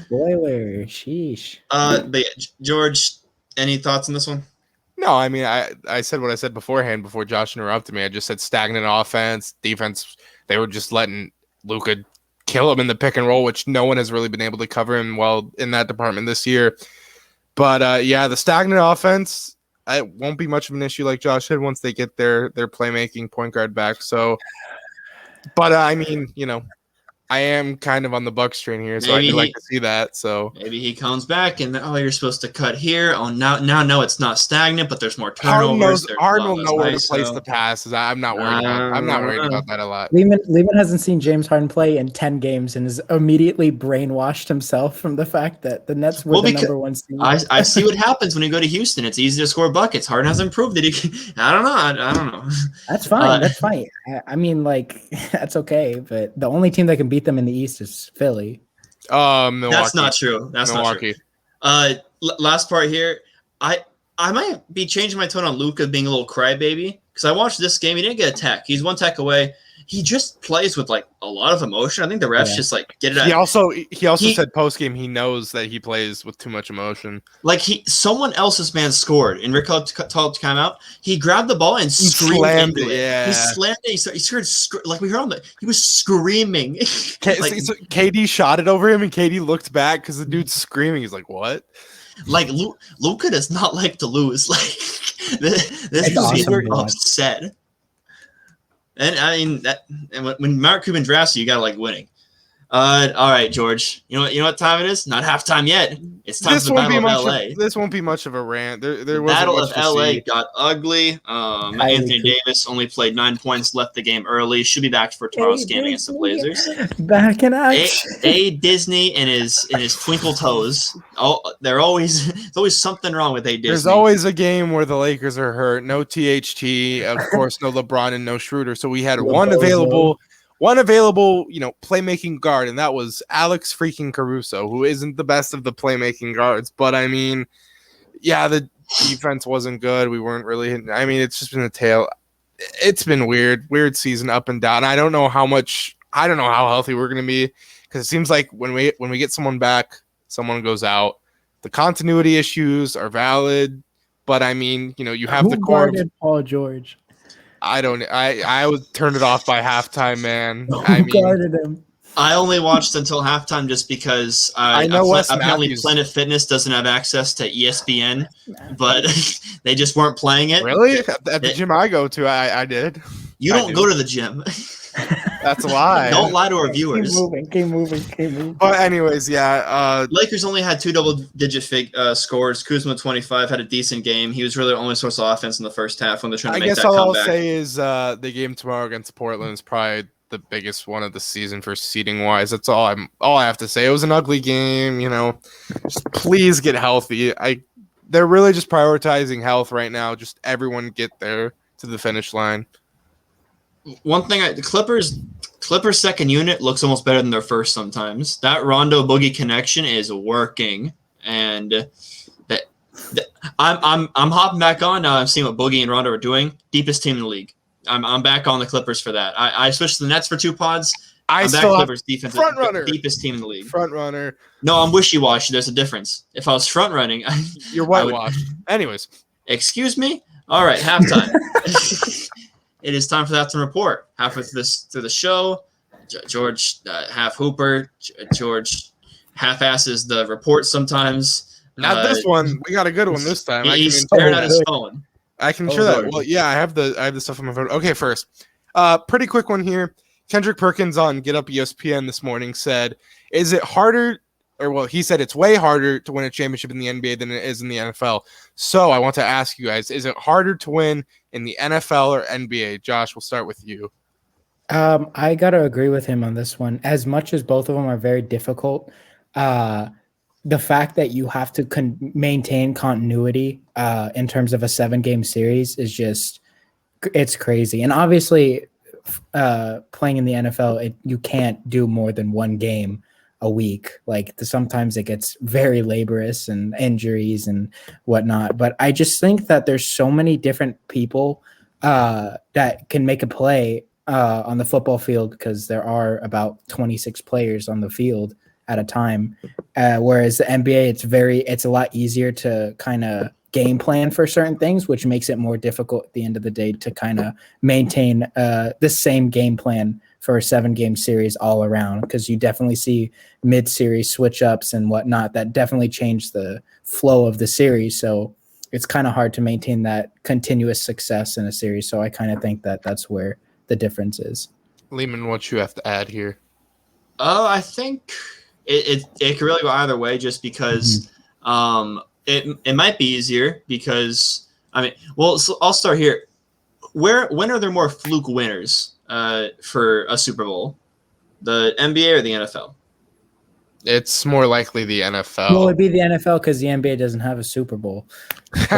Spoiler. Sheesh. But yeah, George, any thoughts on this one? No, I mean, I said what I said beforehand before Josh interrupted me. I just said stagnant offense, defense. They were just letting Luka kill him in the pick and roll, which no one has really been able to cover him well in that department this year. But the stagnant offense, it won't be much of an issue like Josh said once they get their playmaking point guard back. So, but I mean, I am kind of on the Bucks train here, so I'd like to see that. So maybe he comes back and you're supposed to cut here. Oh, now it's not stagnant, but there's more turnovers. Harden will know where to place the passes. I'm not worried about that a lot. Lehman hasn't seen James Harden play in 10 games and has immediately brainwashed himself from the fact that the Nets were the number one seed. I see what happens when you go to Houston. It's easy to score buckets. Harden hasn't proved it. I don't know. That's fine. That's fine. I mean, that's okay. But the only team that can beat them in the East is Philly. Milwaukee. That's not true. Milwaukee. Not true. Last part here. I might be changing my tone on Luka being a little crybaby because I watched this game. He didn't get a tech. He's 1 tech away. He just plays with a lot of emotion. I think the refs just get it out. He also said post game he knows that he plays with too much emotion. Someone else's man scored and Rick called timeout. He grabbed the ball and screamed into it. Yeah. He slammed it. He started we heard him. He was screaming. So KD shot it over him and KD looked back because the dude's screaming. He's like, "What?" Luka does not like to lose. This is awesome upset. And I mean when Mark Cuban drafts you gotta like winning. All right, George. You know what time it is? Not halftime yet. It's time for the Battle of LA. This won't be much of a rant. There Battle of LA got ugly. Anthony Davis only played 9 points, left the game early. Should be back for tomorrow's game against the Blazers. Back in action. Disney and his twinkle toes. Oh, there's always something wrong with Disney. There's always a game where the Lakers are hurt. No THT, of course, no LeBron and no Schroeder. So we had one available, playmaking guard, and that was Alex freaking Caruso, who isn't the best of the playmaking guards. But I mean, the defense wasn't good. We weren't really hitting. I mean, it's just been a tale. It's been weird season up and down. I don't know how healthy we're going to be because it seems like when we get someone back, someone goes out. The continuity issues are valid, but I mean, you have the core. Who guarded Paul George? I would turn it off by halftime, man. Guarded him. I only watched until halftime just because apparently Planet Fitness doesn't have access to ESPN, but they just weren't playing it. Really? At the gym I go to, I did. You don't go to the gym. That's a lie. Don't lie to our viewers. Keep moving. But anyways, Lakers only had 2 double-digit scores. Kuzma 25 had a decent game. He was really the only source of offense in the first half when they're trying to make that comeback. I guess all I'll say is the game tomorrow against Portland is probably the biggest one of the season for seeding wise. That's all I have to say. It was an ugly game. Just please get healthy. they're really just prioritizing health right now. Just everyone get there to the finish line. One thing, the Clippers second unit looks almost better than their first sometimes. That Rondo Boogie connection is working, and I'm hopping back on now. I'm seeing what Boogie and Rondo are doing. Deepest team in the league. I'm back on the Clippers for that. I switched to the Nets for 2 pods. I'm back Clippers defense. Front runner. Deepest team in the league. Front runner. No, I'm wishy-washy. There's a difference. If I was front running, you're whitewashed. Anyways. Excuse me? All right, halftime. It is time for the halftime report. Halfway through the show, George half hooper. George half-asses the report sometimes. Not this one. We got a good one this time. He's staring at his phone. I can show that. Well, yeah, I have the stuff on my phone. Okay, first, pretty quick one here. Kendrick Perkins on Get Up ESPN this morning said, "Is it harder?" Or well, he said it's way harder to win a championship in the NBA than it is in the NFL. So I want to ask you guys: is it harder to win in the NFL or NBA? Josh, we'll start with you. I gotta agree with him on this one. As much as both of them are very difficult, the fact that you have to maintain continuity in terms of a 7-game series is it's crazy. And obviously, playing in the NFL, you can't do more than 1 game a week. Like sometimes it gets very laborious and injuries and whatnot. But I just think that there's so many different people that can make a play on the football field, because there are about 26 players on the field at a time. Whereas the NBA, it's a lot easier to kind of game plan for certain things, which makes it more difficult at the end of the day to kind of maintain the same game plan for a 7-game series all around, because you definitely see mid-series switch-ups and whatnot that definitely change the flow of the series. So it's kind of hard to maintain that continuous success in a series. So I kind of think that that's where the difference is. Lehman, what you have to add here? I think it could really go either way, just because it might be easier because, so I'll start here. When are there more fluke winners for a Super Bowl? The NBA or the NFL? It's more likely the NFL. Well, it'd be the NFL because the NBA doesn't have a Super Bowl. But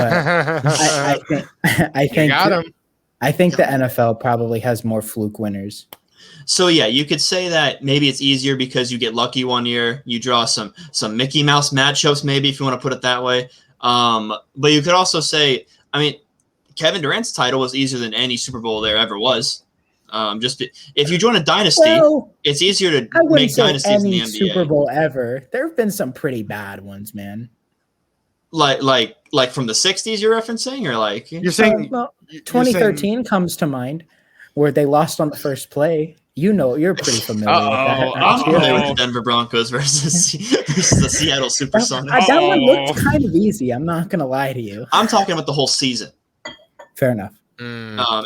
I think the NFL probably has more fluke winners. So yeah, you could say that maybe it's easier because you get lucky one year, you draw some Mickey Mouse matchups, maybe, if you want to put it that way. But you could also say, Kevin Durant's title was easier than any Super Bowl there ever was. If you join a dynasty, it's easier to make dynasties in the NBA. Super Bowl ever. There have been some pretty bad ones, man. Like from the 60s you're referencing, or like you're saying 2013 comes to mind, where they lost on the first play. You're pretty familiar with that. I'm familiar with the Denver Broncos versus the Seattle Supersonics. That one looked kind of easy. I'm not going to lie to you. I'm talking about the whole season. Fair enough.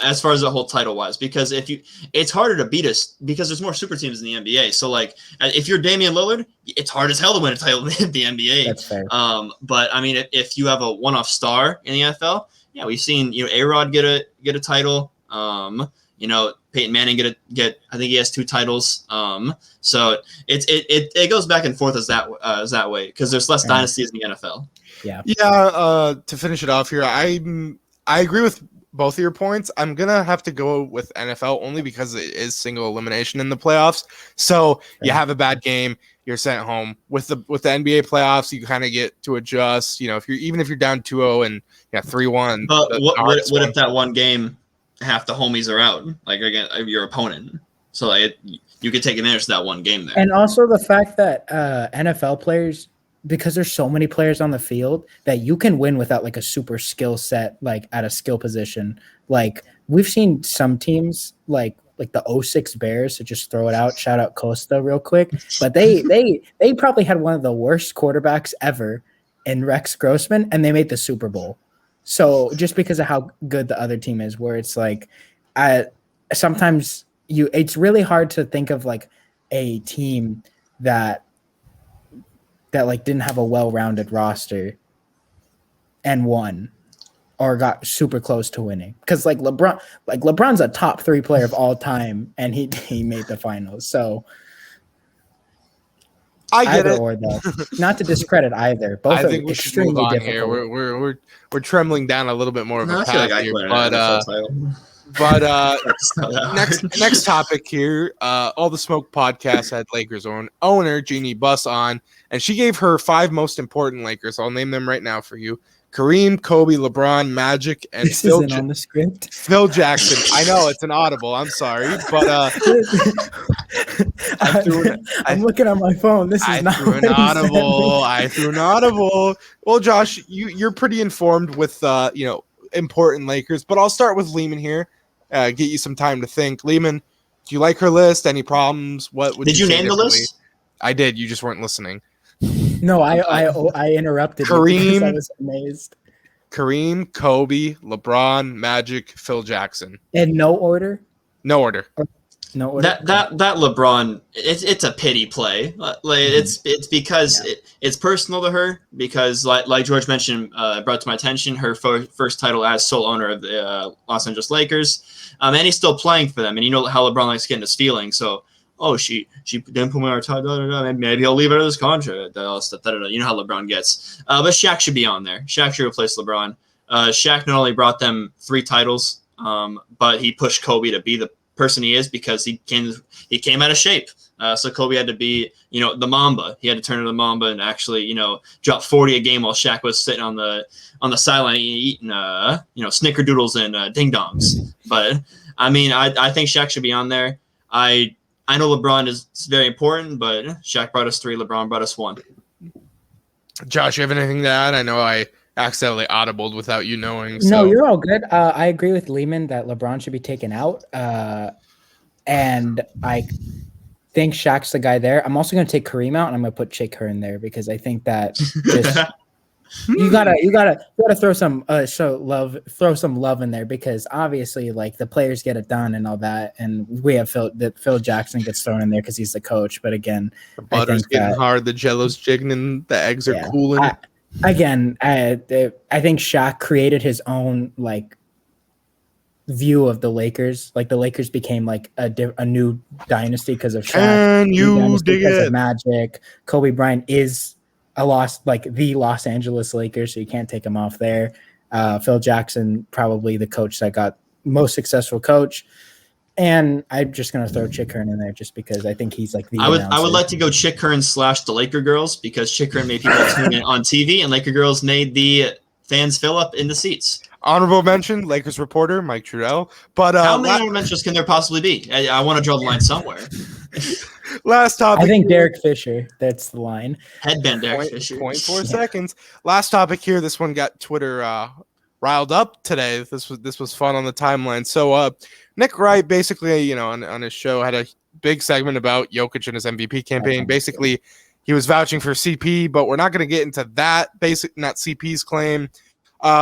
As far as the whole title wise, because it's harder to beat us because there's more super teams in the NBA. So like, if you're Damian Lillard, it's hard as hell to win a title in the NBA. That's fair. But if you have a one-off star in the NFL, yeah, we've seen A-Rod get a title. Peyton Manning get I think he has 2 titles. So it goes back and forth as that way because there's less dynasties in the NFL. Yeah. Yeah. To finish it off here, I agree with both of your points. I'm gonna have to go with NFL only because it is single elimination in the playoffs. So you have a bad game, you're sent home. With the NBA playoffs, you kind of get to adjust. If you're down 2-0 and 3-1. But what if that one game half the homies are out, like again your opponent? So you could take advantage of that one game there. And also the fact that NFL players, because there's so many players on the field, that you can win without like a super skill set, like at a skill position. Like we've seen some teams like the 06 Bears, to just throw it out, shout out Costa real quick, but they probably had one of the worst quarterbacks ever in Rex Grossman, and they made the Super Bowl. So just because of how good the other team is, where it's like, sometimes it's really hard to think of like a team that like didn't have a well-rounded roster and won or got super close to winning. Because LeBron's a top 3 player of all time, and he made the finals. So I get either it. or though. Not to discredit either. Both I are think we should extremely move on difficult. here. We're trembling down a little bit more of No, a I feel path like I here, could win an but NFL title. It's not that hard. next topic here. All the Smoke podcast had Lakers owner Jeanie Buss on, and she gave her 5 most important Lakers. I'll name them right now for you: Kareem, Kobe, LeBron, Magic, and This isn't on the script. Phil Jackson. I know it's an audible. I'm sorry, but I'm looking at my phone. This is not threw an audible. I threw an audible. Well, Josh, you're pretty informed with important Lakers, but I'll start with Lehman here. Get you some time to think. Lehman, do you like her list? Any problems? What would Did you say name the differently? list? I did. You just weren't listening. No, I interrupted you Kareem. because I was amazed. Kareem, Kobe, LeBron, Magic, Phil Jackson. In no order? No order. No order. That LeBron, it's a pity play. Like it's because it's personal to her, because like George mentioned, brought to my attention her first title as sole owner of the Los Angeles Lakers, and he's still playing for them. And you know how LeBron likes getting his feelings. So she didn't put me on our title. Maybe I'll leave it out of this contract. You know how LeBron gets. But Shaq should be on there. Shaq should replace LeBron. Shaq not only brought them 3 titles, but he pushed Kobe to be the person he is, because he came out of shape. So Kobe had to be, the Mamba. He had to turn into the Mamba and actually, drop 40 a game while Shaq was sitting on the sideline eating, snickerdoodles and ding dongs. But I mean, I think Shaq should be on there. I know LeBron is very important, but Shaq brought us 3, LeBron brought us 1. Josh, you have anything to add? I know I accidentally audibled without you knowing. So. No, you're all good. I agree with Lehman that LeBron should be taken out. And I think Shaq's the guy there. I'm also going to take Kareem out, and I'm going to put Chick Her in there, because I think that just you gotta throw some throw some love in there, because obviously like the players get it done and all that, and we have Phil Jackson gets thrown in there because he's the coach. But again, the butter's getting hard, the jello's jiggling, the eggs are cooling. I think Shaq created his own like view of the Lakers. Like the Lakers became like a new dynasty because of Shaq. Can you dig it? Of Magic. Kobe Bryant is the Los Angeles Lakers, so you can't take him off there. Phil Jackson, probably the coach that got most successful coach. And I'm just gonna throw Chick Hearn in there just because I think he's like the. I would like to go Chick Hearn / the Laker Girls, because Chick Hearn made people tune in on TV, and Laker Girls made the fans fill up in the seats. Honorable mention, Lakers reporter Mike Trudell. But how many honorable mentions can there possibly be? I want to draw the line somewhere. Last topic. I think Derek Fisher. That's the line. Headband Derek Fisher. 0.4 seconds. Last topic here. This one got Twitter riled up today. This was fun on the timeline. So Nick Wright basically, on his show had a big segment about Jokic and his MVP campaign. Basically, he was vouching for CP, but we're not going to get into that. Not CP's claim.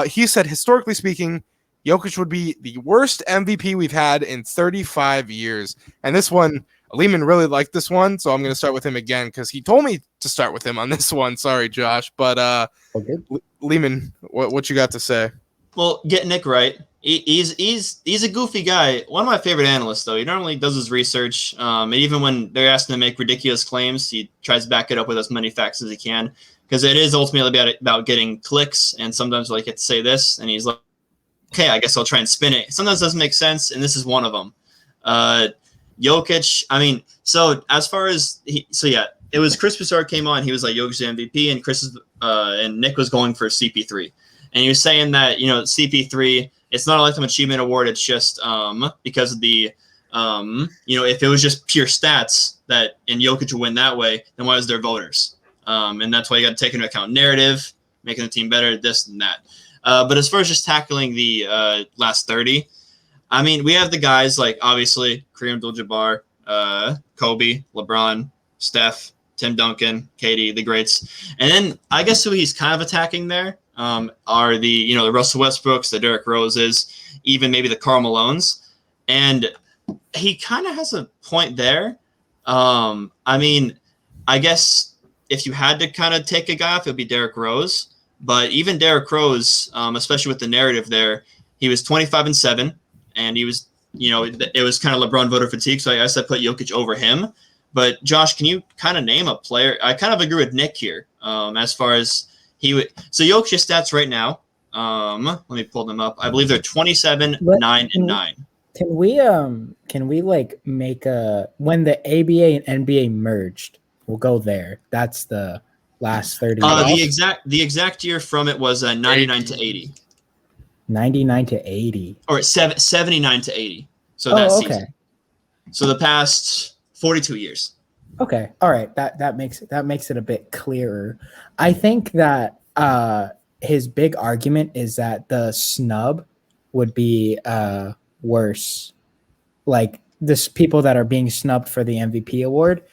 He said, historically speaking, Jokic would be the worst MVP we've had in 35 years. And this one, Lehman really liked this one, so I'm going to start with him again because he told me to start with him on this one. Sorry, Josh. But Lehman, what you got to say? Well, get Nick Wright. He's a goofy guy. One of my favorite analysts, though. He normally does his research. And even when they're asking to make ridiculous claims, he tries to back it up with as many facts as he can, because it is ultimately about getting clicks. And sometimes like get to say this, and he's like, okay, I guess I'll try and spin it. Sometimes it doesn't make sense, and this is one of them. Jokic, I mean, so as far as it was Chris Broussard came on. He was like Jokic's MVP, and and Nick was going for CP3, and he was saying that CP3, it's not a lifetime achievement award. It's just because of the if it was just pure stats and Jokic would win that way, then why was there voters? And that's why you got to take into account narrative, making the team better, this and that. But as far as just tackling the last 30. I mean, we have the guys like, obviously, Kareem Abdul-Jabbar, Kobe, LeBron, Steph, Tim Duncan, KD, the greats. And then I guess who he's kind of attacking there are the Russell Westbrooks, the Derrick Roses, even maybe the Karl Malones. And he kind of has a point there. I mean, I guess if you had to kind of take a guy off, it would be Derrick Rose. But even Derrick Rose, especially with the narrative there, he was 25-7. And he was, it was kind of LeBron voter fatigue. So I guess I put Jokic over him. But Josh, can you kind of name a player? I kind of agree with Nick here. As far as he would, so Jokic's stats right now. Let me pull them up. I believe they're 27, 9, and 9. Can we like make a when the ABA and NBA merged? We'll go there. That's the last 30 years. The exact year from it was 99 to 80. 99 to 80. Or 79 to 80. So that season. So the past 42 years. Okay. All right. That makes it a bit clearer. I think that his big argument is that the snub would be worse. Like this people that are being snubbed for the MVP award,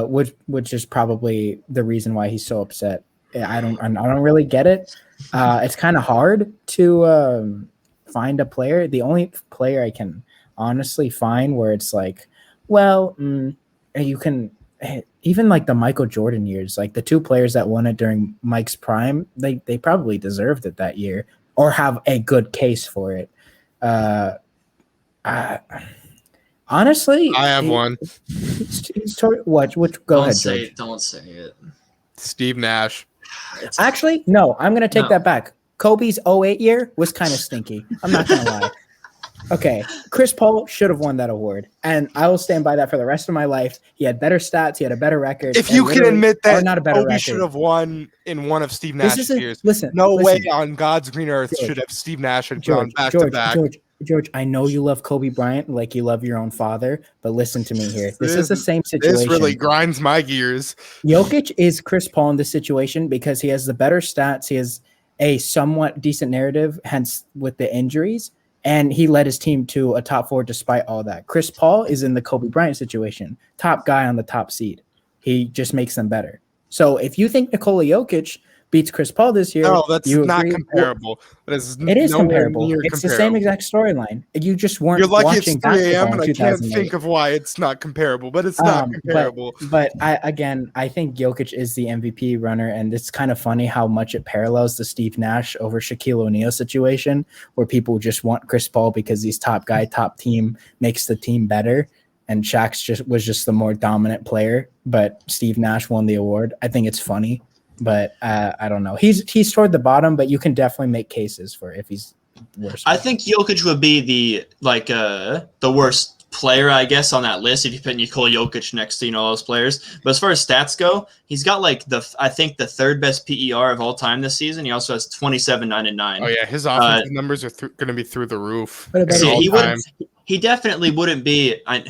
which is probably the reason why he's so upset. I don't really get it. It's kind of hard to find a player. The only player I can honestly find where it's like, well, you can even like the Michael Jordan years, like the two players that won it during Mike's prime, they probably deserved it that year or have a good case for it. Honestly, I have one. Which go ahead, George. Don't say it. Steve Nash. Actually, no, I'm going to take that back. Kobe's 08 year was kind of stinky. I'm not going to lie. Okay, Chris Paul should have won that award, and I will stand by that for the rest of my life. He had better stats. He had a better record. If you can admit that not a better Kobe record. should have won in one of Steve Nash's years, listen, way on God's green earth should have Steve Nash had gone back to back. George, I know you love Kobe Bryant like you love your own father, but listen to me here. This is the same situation. This really grinds my gears. Jokic is Chris Paul in this situation because he has the better stats. He has a somewhat decent narrative, hence with the injuries. And he led his team to a top 4 despite all that. Chris Paul is in the Kobe Bryant situation, top guy on the top seed. He just makes them better. So if you think Nikola Jokic beats Chris Paul this year, no, that's not comparable. It is comparable. It's the same exact storyline. You just weren't. You're lucky watching it's 3 a.m. and I can't 2008. think of why it's not comparable, but it's not comparable. But I think Jokic is the MVP runner, and it's kind of funny how much it parallels the Steve Nash over Shaquille O'Neal situation, where people just want Chris Paul because he's top guy, top team, makes the team better. And Shaq was just the more dominant player, but Steve Nash won the award. I think it's funny. But I don't know. He's toward the bottom, but you can definitely make cases for if he's worse. I think Jokic would be the worst player, I guess, on that list if you put Nikola Jokic next to all those players. But as far as stats go, he's got I think the third best PER of all time this season. He also has 27, 9, and 9. Oh yeah, his offensive numbers are going to be through the roof. He definitely wouldn't be. I know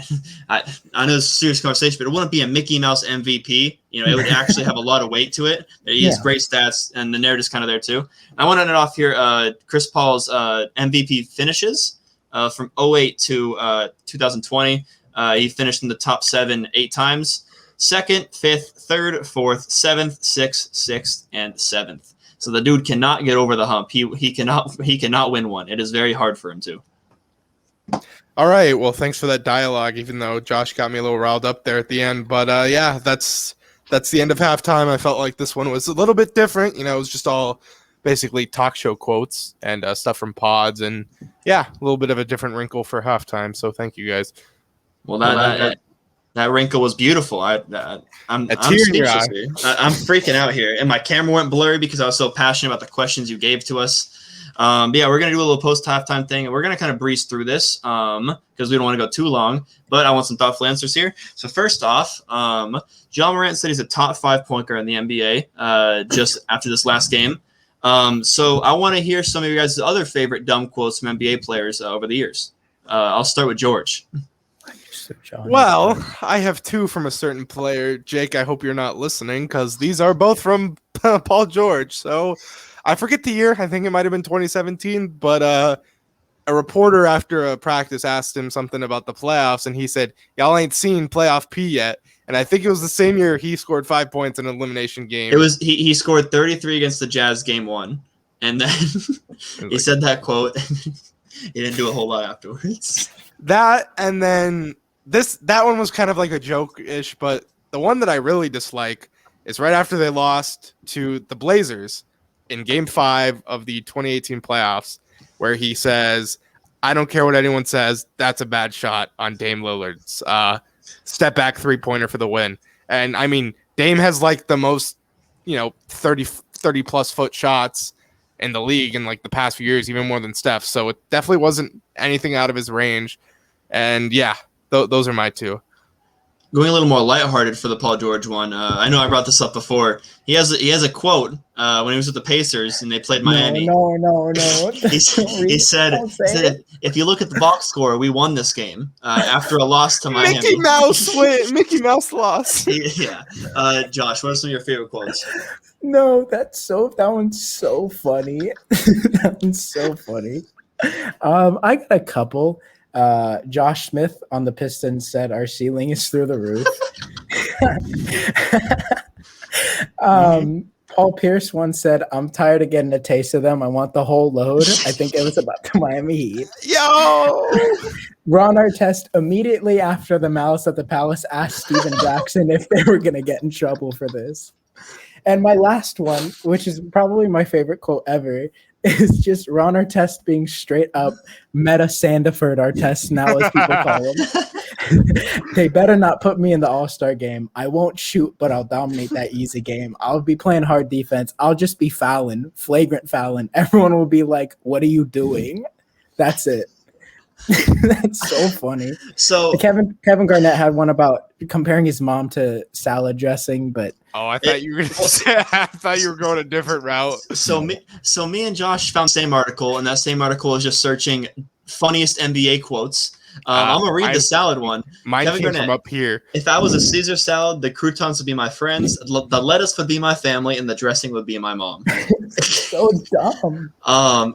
it's a serious conversation, but it wouldn't be a Mickey Mouse MVP. It would actually have a lot of weight to it. He has great stats, and the narrative's kind of there too. I want to end it off here. Chris Paul's MVP finishes from 08 to 2020. He finished in the top 7 8 times. 2nd, 5th, 3rd, 4th, 7th, 6th, 6th, and 7th. So the dude cannot get over the hump. He cannot win one. It is very hard for him to. All right. Well, thanks for that dialogue, even though Josh got me a little riled up there at the end. But yeah, that's the end of halftime. I felt like this one was a little bit different. It was just all basically talk show quotes and stuff from pods. And yeah, a little bit of a different wrinkle for halftime. So thank you guys. Well, that wrinkle was beautiful. I'm speechless here. I'm freaking out here. And my camera went blurry because I was so passionate about the questions you gave to us. But yeah, we're going to do a little post-halftime thing, and we're going to kind of breeze through this because we don't want to go too long, but I want some thoughtful answers here. So first off, John Morant said he's a top 5 point guard in the NBA just after this last game. So I want to hear some of your guys' other favorite dumb quotes from NBA players over the years. I'll start with George. Well, I have 2 from a certain player. Jake, I hope you're not listening because these are both from Paul George. So I forget the year. I think it might have been 2017, but a reporter after a practice asked him something about the playoffs, and he said, "Y'all ain't seen playoff P yet." And I think it was the same year he scored 5 points in an elimination game. It was he scored 33 against the Jazz game 1, and then he said that quote. He didn't do a whole lot afterwards. That and then that one was kind of like a joke-ish, but the one that I really dislike is right after they lost to the Blazers in Game 5 of the 2018 playoffs, where he says, "I don't care what anyone says. That's a bad shot on Dame Lillard's step back 3-pointer for the win. And I mean, Dame has like the most, 30 plus foot shots in the league in like the past few years, even more than Steph. So it definitely wasn't anything out of his range. And yeah, those are my two. Going a little more lighthearted for the Paul George one. I know I brought this up before. He has a quote when he was with the Pacers and they played Miami. No. He said, if you look at the box score, we won this game after a loss to Miami. Mickey Mouse loss. Yeah. Josh, what are some of your favorite quotes? No, that one's so funny. That one's so funny. I got a couple. Josh Smith on the Pistons said our ceiling is through the roof. Paul Pierce once said, I'm tired of getting a taste of them. I want the whole load. I think it was about the Miami Heat. Yo! Ron Artest immediately after the Malice at the Palace asked Steven Jackson if they were going to get in trouble for this. And my last one, which is probably my favorite quote ever, is just Ron Artest being straight up Meta Sandiford Artest now, as people call him. They better not put me in the All-Star game. I won't shoot, but I'll dominate that easy game. I'll be playing hard defense. I'll just be fouling, flagrant fouling. Everyone will be like, what are you doing? That's it. That's so funny. So Kevin Garnett had one about comparing his mom to salad dressing, but I thought you were going to say. I thought you were going a different route. So me and Josh found the same article, and that same article is just searching funniest NBA quotes. I'm gonna read the salad one. Mine Kevin came Garnett, from up here. If I was a Caesar salad, the croutons would be my friends, the lettuce would be my family, and the dressing would be my mom. So dumb.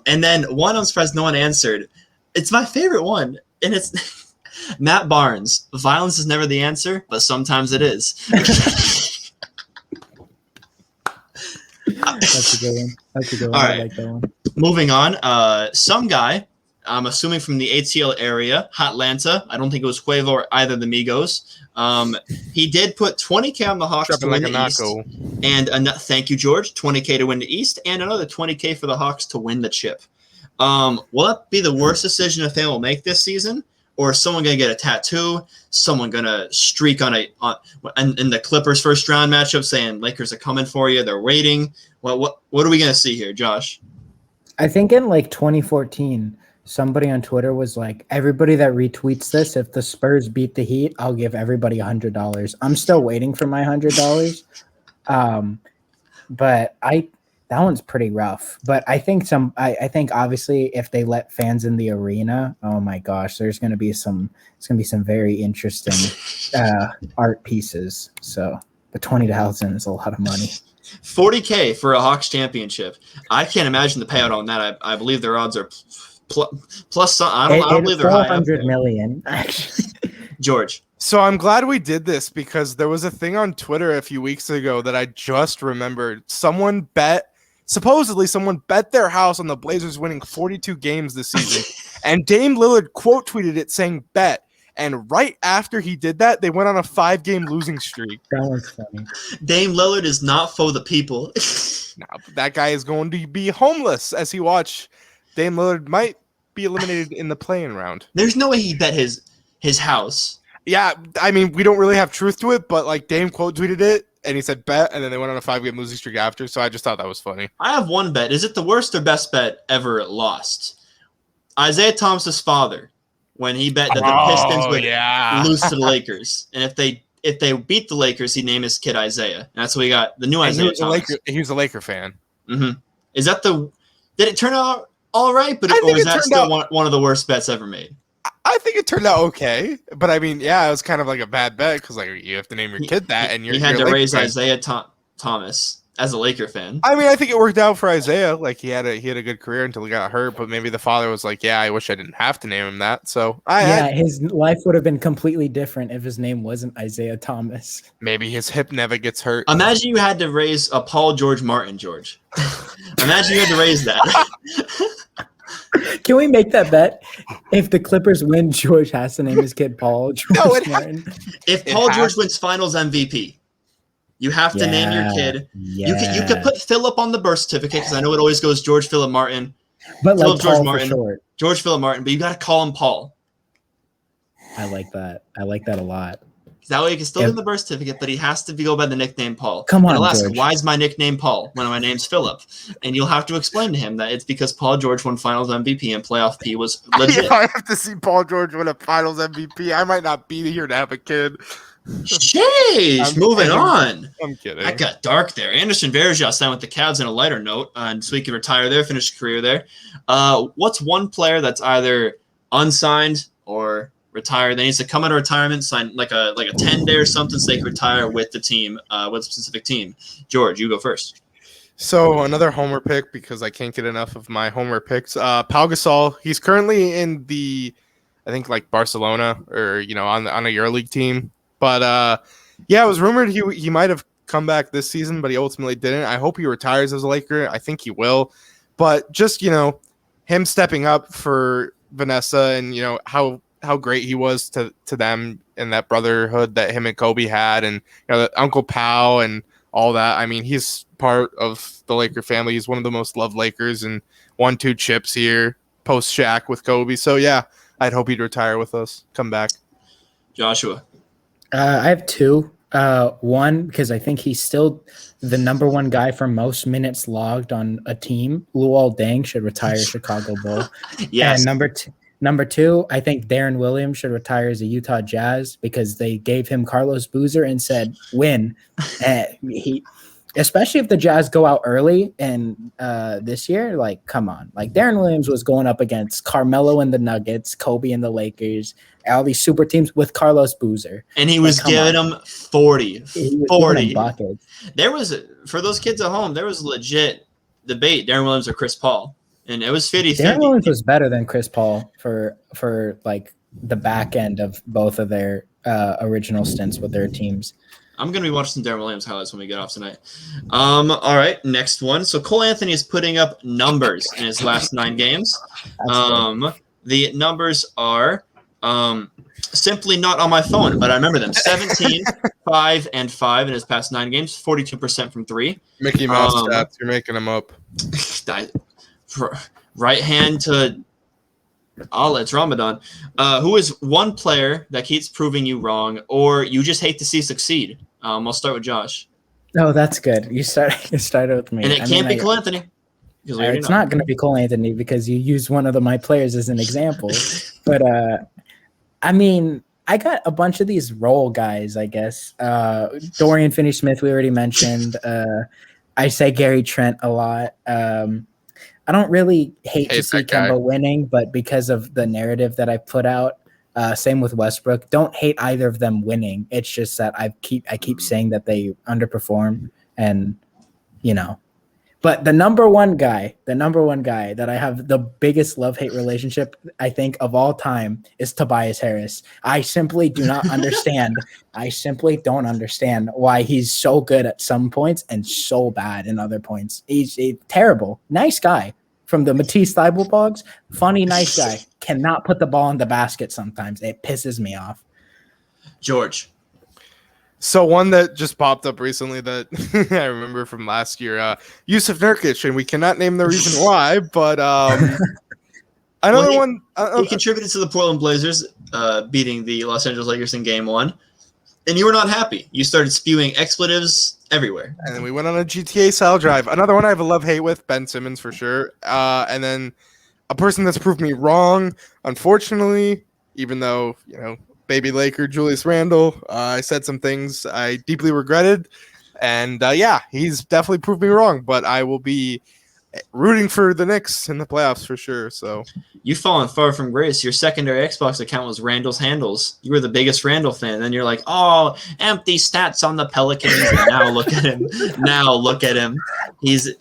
And then one I'm surprised no one answered. It's my favorite one, and it's Matt Barnes. Violence is never the answer, but sometimes it is. That's a good one. All I right. like that one. Moving on. Some guy, I'm assuming from the ATL area, Hotlanta. I don't think it was Quavo or either of the Migos. He did put $20K on the Hawks to win the East. And thank you, George. $20K to win the East, and another $20K for the Hawks to win the chip. Will that be the worst decision a fan will make this season? Or is someone going to get a tattoo? Someone going to streak in the Clippers first round matchup saying Lakers are coming for you. They're waiting. What are we going to see here, Josh? I think in like 2014, somebody on Twitter was like, everybody that retweets this, if the Spurs beat the Heat, I'll give everybody $100. I'm still waiting for my $100. But that one's pretty rough. But I think I think obviously if they let fans in the arena, oh my gosh, it's gonna be some very interesting art pieces. So but $20,000 is a lot of money. $40K for a Hawks championship. I can't imagine the payout on that. I believe their odds are plus some. I don't believe they're high. 400 million, actually. George. So I'm glad we did this because there was a thing on Twitter a few weeks ago that I just remembered. Supposedly someone bet their house on the Blazers winning 42 games this season. And Dame Lillard quote tweeted it saying bet. And right after he did that, they went on a 5-game losing streak. That was funny. Dame Lillard is not for the people. That guy is going to be homeless as he watch. Dame Lillard might be eliminated in the play-in round. There's no way he bet his house. Yeah, I mean, we don't really have truth to it, but like Dame quote tweeted it, and he said bet, and then they went on a 5-game losing streak after, so I just thought that was funny. I have one bet. Is it the worst or best bet ever lost? Isaiah Thomas's father, when he bet that the Pistons would lose to the Lakers. And if they beat the Lakers, he'd name his kid Isaiah. And that's what we got, the new Isaiah Thomas. He was a Laker fan. Mm-hmm. Is that did it turn out all right? Or was that still one of the worst bets ever made? I think it turned out okay, but I mean, yeah, it was kind of like a bad bet because like you have to name your kid that, and you had to raise Isaiah Thomas as a Laker fan. I mean, I think it worked out for Isaiah. Like he had a good career until he got hurt, but maybe the father was like, "Yeah, I wish I didn't have to name him that." So his life would have been completely different if his name wasn't Isaiah Thomas. Maybe his hip never gets hurt. Imagine you had to raise a Paul George Martin, George. Imagine you had to raise that. Can we make that bet? If the Clippers win, George has to name his kid Paul George Martin. If Paul George wins Finals MVP, you have to name your kid. Yeah. You could put Philip on the birth certificate because I know it always goes George Philip Martin. But Philip like George Paul Martin, for short. George Philip Martin, but you got to call him Paul. I like that. I like that a lot. That way he can still get the birth certificate, but he has to go by the nickname Paul. Come on, and he'll ask, George. why is my nickname Paul when my name's Philip? And you'll have to explain to him that it's because Paul George won Finals MVP and playoff P was legit. If I have to see Paul George win a Finals MVP, I might not be here to have a kid. Sheesh, moving on. I'm kidding. That got dark there. Anderson Varejao signed with the Cavs on a lighter note, so he can retire there, finish his career there. What's one player that's either unsigned or retired that needs to come out of retirement, sign like a 10-day or something, so they can retire with the team, with a specific team? George, you go first. So another homer pick because I can't get enough of my homer picks. Pau Gasol. He's currently in the, I think like Barcelona or on a EuroLeague team. But yeah, it was rumored he might have come back this season, but he ultimately didn't. I hope he retires as a Laker. I think he will. But just him stepping up for Vanessa and how great he was to them and that brotherhood that him and Kobe had, and Uncle Pau and all that. I mean, he's part of the Laker family. He's one of the most loved Lakers and won 2 chips here post Shaq with Kobe. So yeah, I'd hope he'd retire with us, come back. Joshua. I have 2. One, because I think he's still the number 1 guy for most minutes logged on a team. Luol Deng should retire Chicago Bull. Yes. And number 2, I think Darren Williams should retire as a Utah Jazz because they gave him Carlos Boozer and said, win. Especially if the Jazz go out early and this year, like, come on. Like, Darren Williams was going up against Carmelo and the Nuggets, Kobe and the Lakers, all these super teams with Carlos Boozer. And he was giving them 40. He was 40. giving them buckets. There was, for those kids at home, there was legit debate, Darren Williams or Chris Paul. And it was 50-50. Darren Williams was better than Chris Paul for like the back end of both of their original stints with their teams. I'm going to be watching some Darren Williams highlights when we get off tonight. All right, next one. So Cole Anthony is putting up numbers in his last 9 games. The numbers are simply not on my phone, but I remember them. 17, 5, and 5 in his past 9 games, 42% from 3. Mickey Mouse stats, you're making them up. Right hand to Allah, it's Ramadan. Who is one player that keeps proving you wrong or you just hate to see succeed? I'll start with Josh. Oh, that's good. You started with me. And it can't be Cole Anthony. It's not going to be Cole Anthony because you used one of my players as an example. But, I mean, I got a bunch of these role guys, I guess. Dorian Finney-Smith, we already mentioned. I say Gary Trent a lot. I don't really hate to see Kemba winning, but because of the narrative that I put out, same with Westbrook, don't hate either of them winning. It's just that I keep saying that they underperform, and But the number one guy that I have the biggest love-hate relationship, I think, of all time is Tobias Harris. I simply do not understand. I simply don't understand why he's so good at some points and so bad in other points. He's a terrible, nice guy from the Matisse Thybulle Bogs. Funny, nice guy. Cannot put the ball in the basket sometimes. It pisses me off. George. So one that just popped up recently that I remember from last year, Yusuf Nurkic, and we cannot name the reason why, but another one. He contributed to the Portland Blazers beating the Los Angeles Lakers in Game 1, and you were not happy. You started spewing expletives everywhere. And then we went on a GTA style drive. Another one I have a love-hate with, Ben Simmons for sure. And then a person that's proved me wrong, unfortunately, even though, baby Laker, Julius Randle. I said some things I deeply regretted. And, yeah, he's definitely proved me wrong. But I will be rooting for the Knicks in the playoffs for sure. So you've fallen far from grace. Your secondary Xbox account was Randall's Handles. You were the biggest Randall fan. And then you're like, oh, empty stats on the Pelicans. And now look at him. He's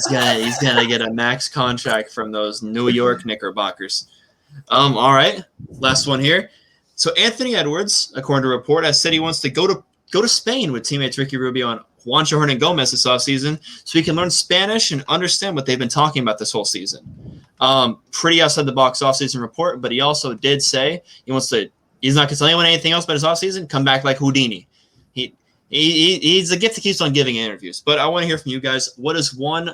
gonna get a max contract from those New York Knickerbockers. All right. Last one here. So Anthony Edwards, according to a report, has said he wants to go to Spain with teammates Ricky Rubio and Juancho Hernan-Gomez this offseason so he can learn Spanish and understand what they've been talking about this whole season. Pretty outside the box offseason report, but he also did say he's not going to tell anyone anything else about his offseason, come back like Houdini. He's a gift that keeps on giving interviews. But I want to hear from you guys. What is one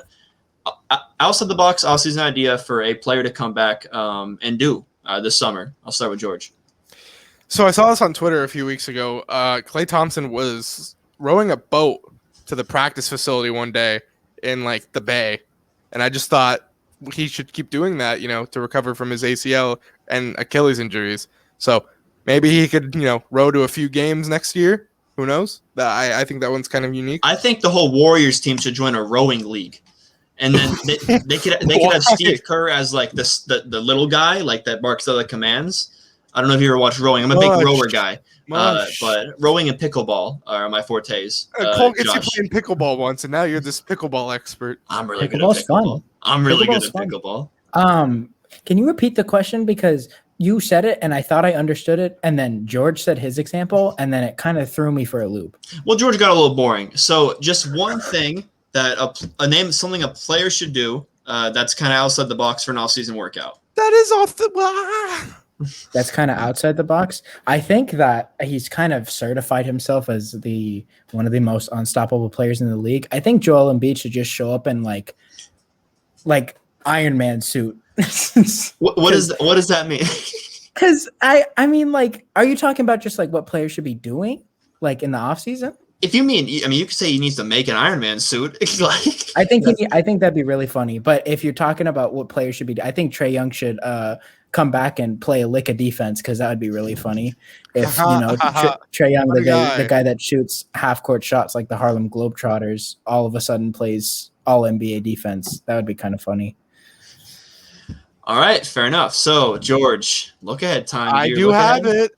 outside the box offseason idea for a player to come back and do this summer? I'll start with George. So I saw this on Twitter a few weeks ago. Klay Thompson was rowing a boat to the practice facility one day in like the Bay, and I just thought he should keep doing that, to recover from his ACL and Achilles injuries. So maybe he could, row to a few games next year. Who knows? I think that one's kind of unique. I think the whole Warriors team should join a rowing league. And then they could have Steve Kerr as like the little guy, like that barks out the commands. I don't know if you ever watched rowing. I'm a big rower guy, but rowing and pickleball are my fortes. Cole gets you playing pickleball once, and now you're this pickleball expert. I'm really good at pickleball. I'm really good at pickleball. Can you repeat the question, because you said it and I thought I understood it, and then George said his example, and then it kind of threw me for a loop. Well, George got a little boring. So just one thing that something a player should do that's kind of outside the box for an off-season workout. That is off the That's kind of outside the box. I think that he's kind of certified himself as one of the most unstoppable players in the league. I think Joel Embiid should just show up in like Iron Man suit. What does that mean? Because I mean, like, are you talking about just like what players should be doing, like in the off season? If you mean, you could say he needs to make an Iron Man suit. I think that'd be really funny. But if you're talking about what players should be, I think Trae Young should come back and play a lick of defense, because that would be really funny. If Trae Young, the guy that shoots half court shots like the Harlem Globetrotters, all of a sudden plays all NBA defense, that would be kind of funny. All right, fair enough. So George, look ahead time. I do have it.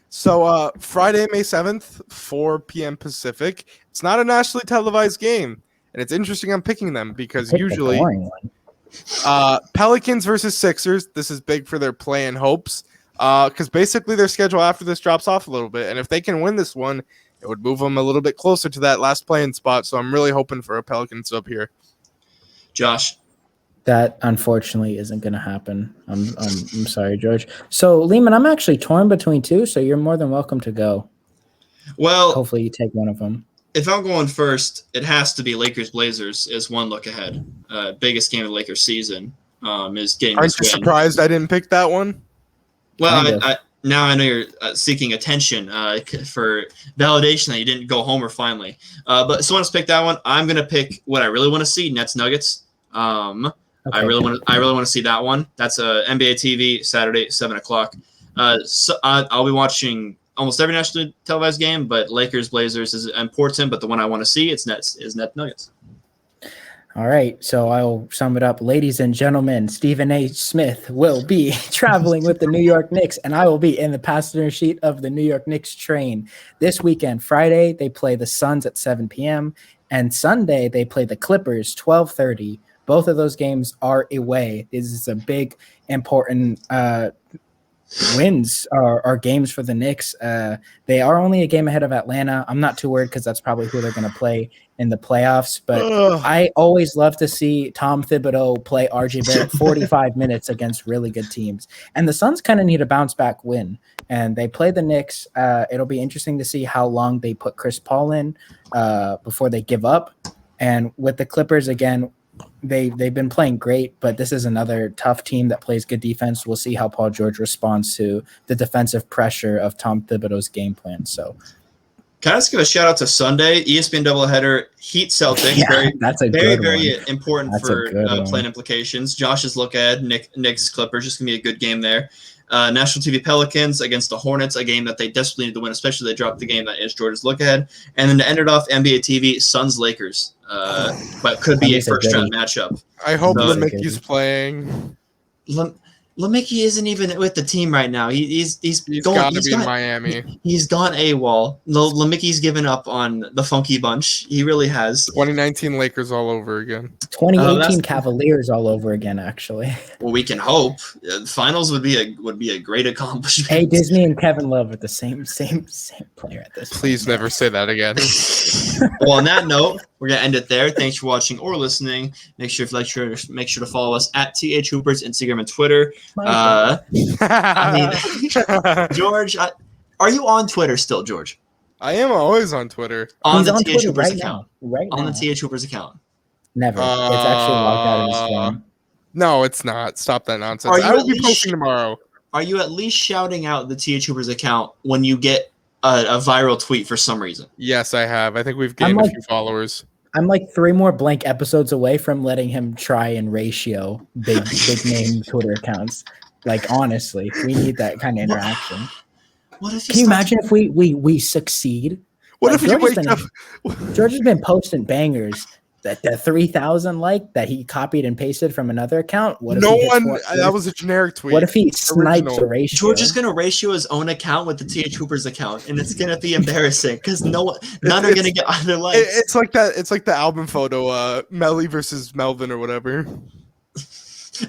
So Friday, May 7th, 4 p.m. Pacific. It's not a nationally televised game, and it's interesting I'm picking them because usually Pelicans versus Sixers. This is big for their play-in hopes because basically their schedule after this drops off a little bit, and if they can win this one, it would move them a little bit closer to that last play-in spot. So I'm really hoping for a Pelicans up here. Josh. That unfortunately isn't going to happen. I'm sorry, George. So, Lehman, I'm actually torn between two, so you're more than welcome to go. Well, hopefully you take one of them. If I'm going first, it has to be Lakers-Blazers as one look ahead. Biggest game of the Lakers season is getting Aren't you surprised I didn't pick that one? Well, now I know you're seeking attention for validation that you didn't go homer finally. But someone else pick that one. I'm going to pick what I really want to see, Nets-Nuggets. Okay. I really want to see that one. That's NBA TV Saturday, 7:00. So I'll be watching almost every nationally televised game, but Lakers Blazers is important. But the one I want to see is Nets Nuggets. All right, so I'll sum it up. Ladies and gentlemen, Stephen A. Smith will be traveling with the New York Knicks, and I will be in the passenger seat of the New York Knicks train. This weekend, Friday, they play the Suns at 7 p.m., and Sunday, they play the Clippers, 12:30. Both of those games are away. This is a big, important wins or games for the Knicks. They are only a game ahead of Atlanta. I'm not too worried because that's probably who they're going to play in the playoffs. But I always love to see Tom Thibodeau play RJ Barrett 45 minutes against really good teams. And the Suns kind of need a bounce-back win. And they play the Knicks. It'll be interesting to see how long they put Chris Paul in before they give up. And with the Clippers, again, they've been playing great, but this is another tough team that plays good defense. We'll see how Paul George responds to the defensive pressure of Tom Thibodeau's game plan. So, can I just give a shout out to Sunday ESPN doubleheader Heat Celtics? Yeah, that's a very important for play implications. Josh's look ahead, Knicks Clippers, just gonna be a good game there. National TV Pelicans against the Hornets, a game that they desperately need to win, especially they dropped the game that is George's look ahead. And then to end it off, NBA TV Suns Lakers, but could be a first round matchup. I hope Lemicky's playing. Lemicki isn't even with the team right now. He's got to be in Miami. He's gone AWOL. Lemicki's given up on the Funky Bunch. He really has. 2019 Lakers all over again. 2018 Cavaliers all over again. Actually, well, we can hope. Finals would be a great accomplishment. Hey, Disney and Kevin Love are the same player at this. Please never say that again. Well, on that note, we're gonna end it there. Thanks for watching or listening. Make sure to follow us at THoopers, Instagram and Twitter. George, are you on Twitter still, George? I am always on Twitter. On the Twitter THoopers right account. Right on now. the THoopers account. Never. It's actually logged out of his phone. No, it's not. Stop that nonsense. I will be posting tomorrow. are you at least shouting out the THoopers account when you get a viral tweet for some reason? Yes, I have. I think we've gained a few followers. I'm like 3 more blank episodes away from letting him try and ratio big name Twitter accounts. Like, honestly, we need that kind of interaction. What if Can you imagine if we succeed? What like, if you wake up? George has been posting bangers. That 3,000 that he copied and pasted from another account. What if that was a generic tweet. What if he snipes a ratio? George is gonna ratio his own account with the THoopers account, and it's gonna be embarrassing because none are gonna get either likes. It's like that. It's like the album photo, Melly versus Melvin or whatever.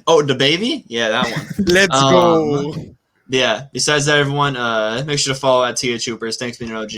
Oh, the baby? Yeah, that one. Let's go. Yeah. Besides that, everyone, make sure to follow at THoopers. Thanks for being an OG.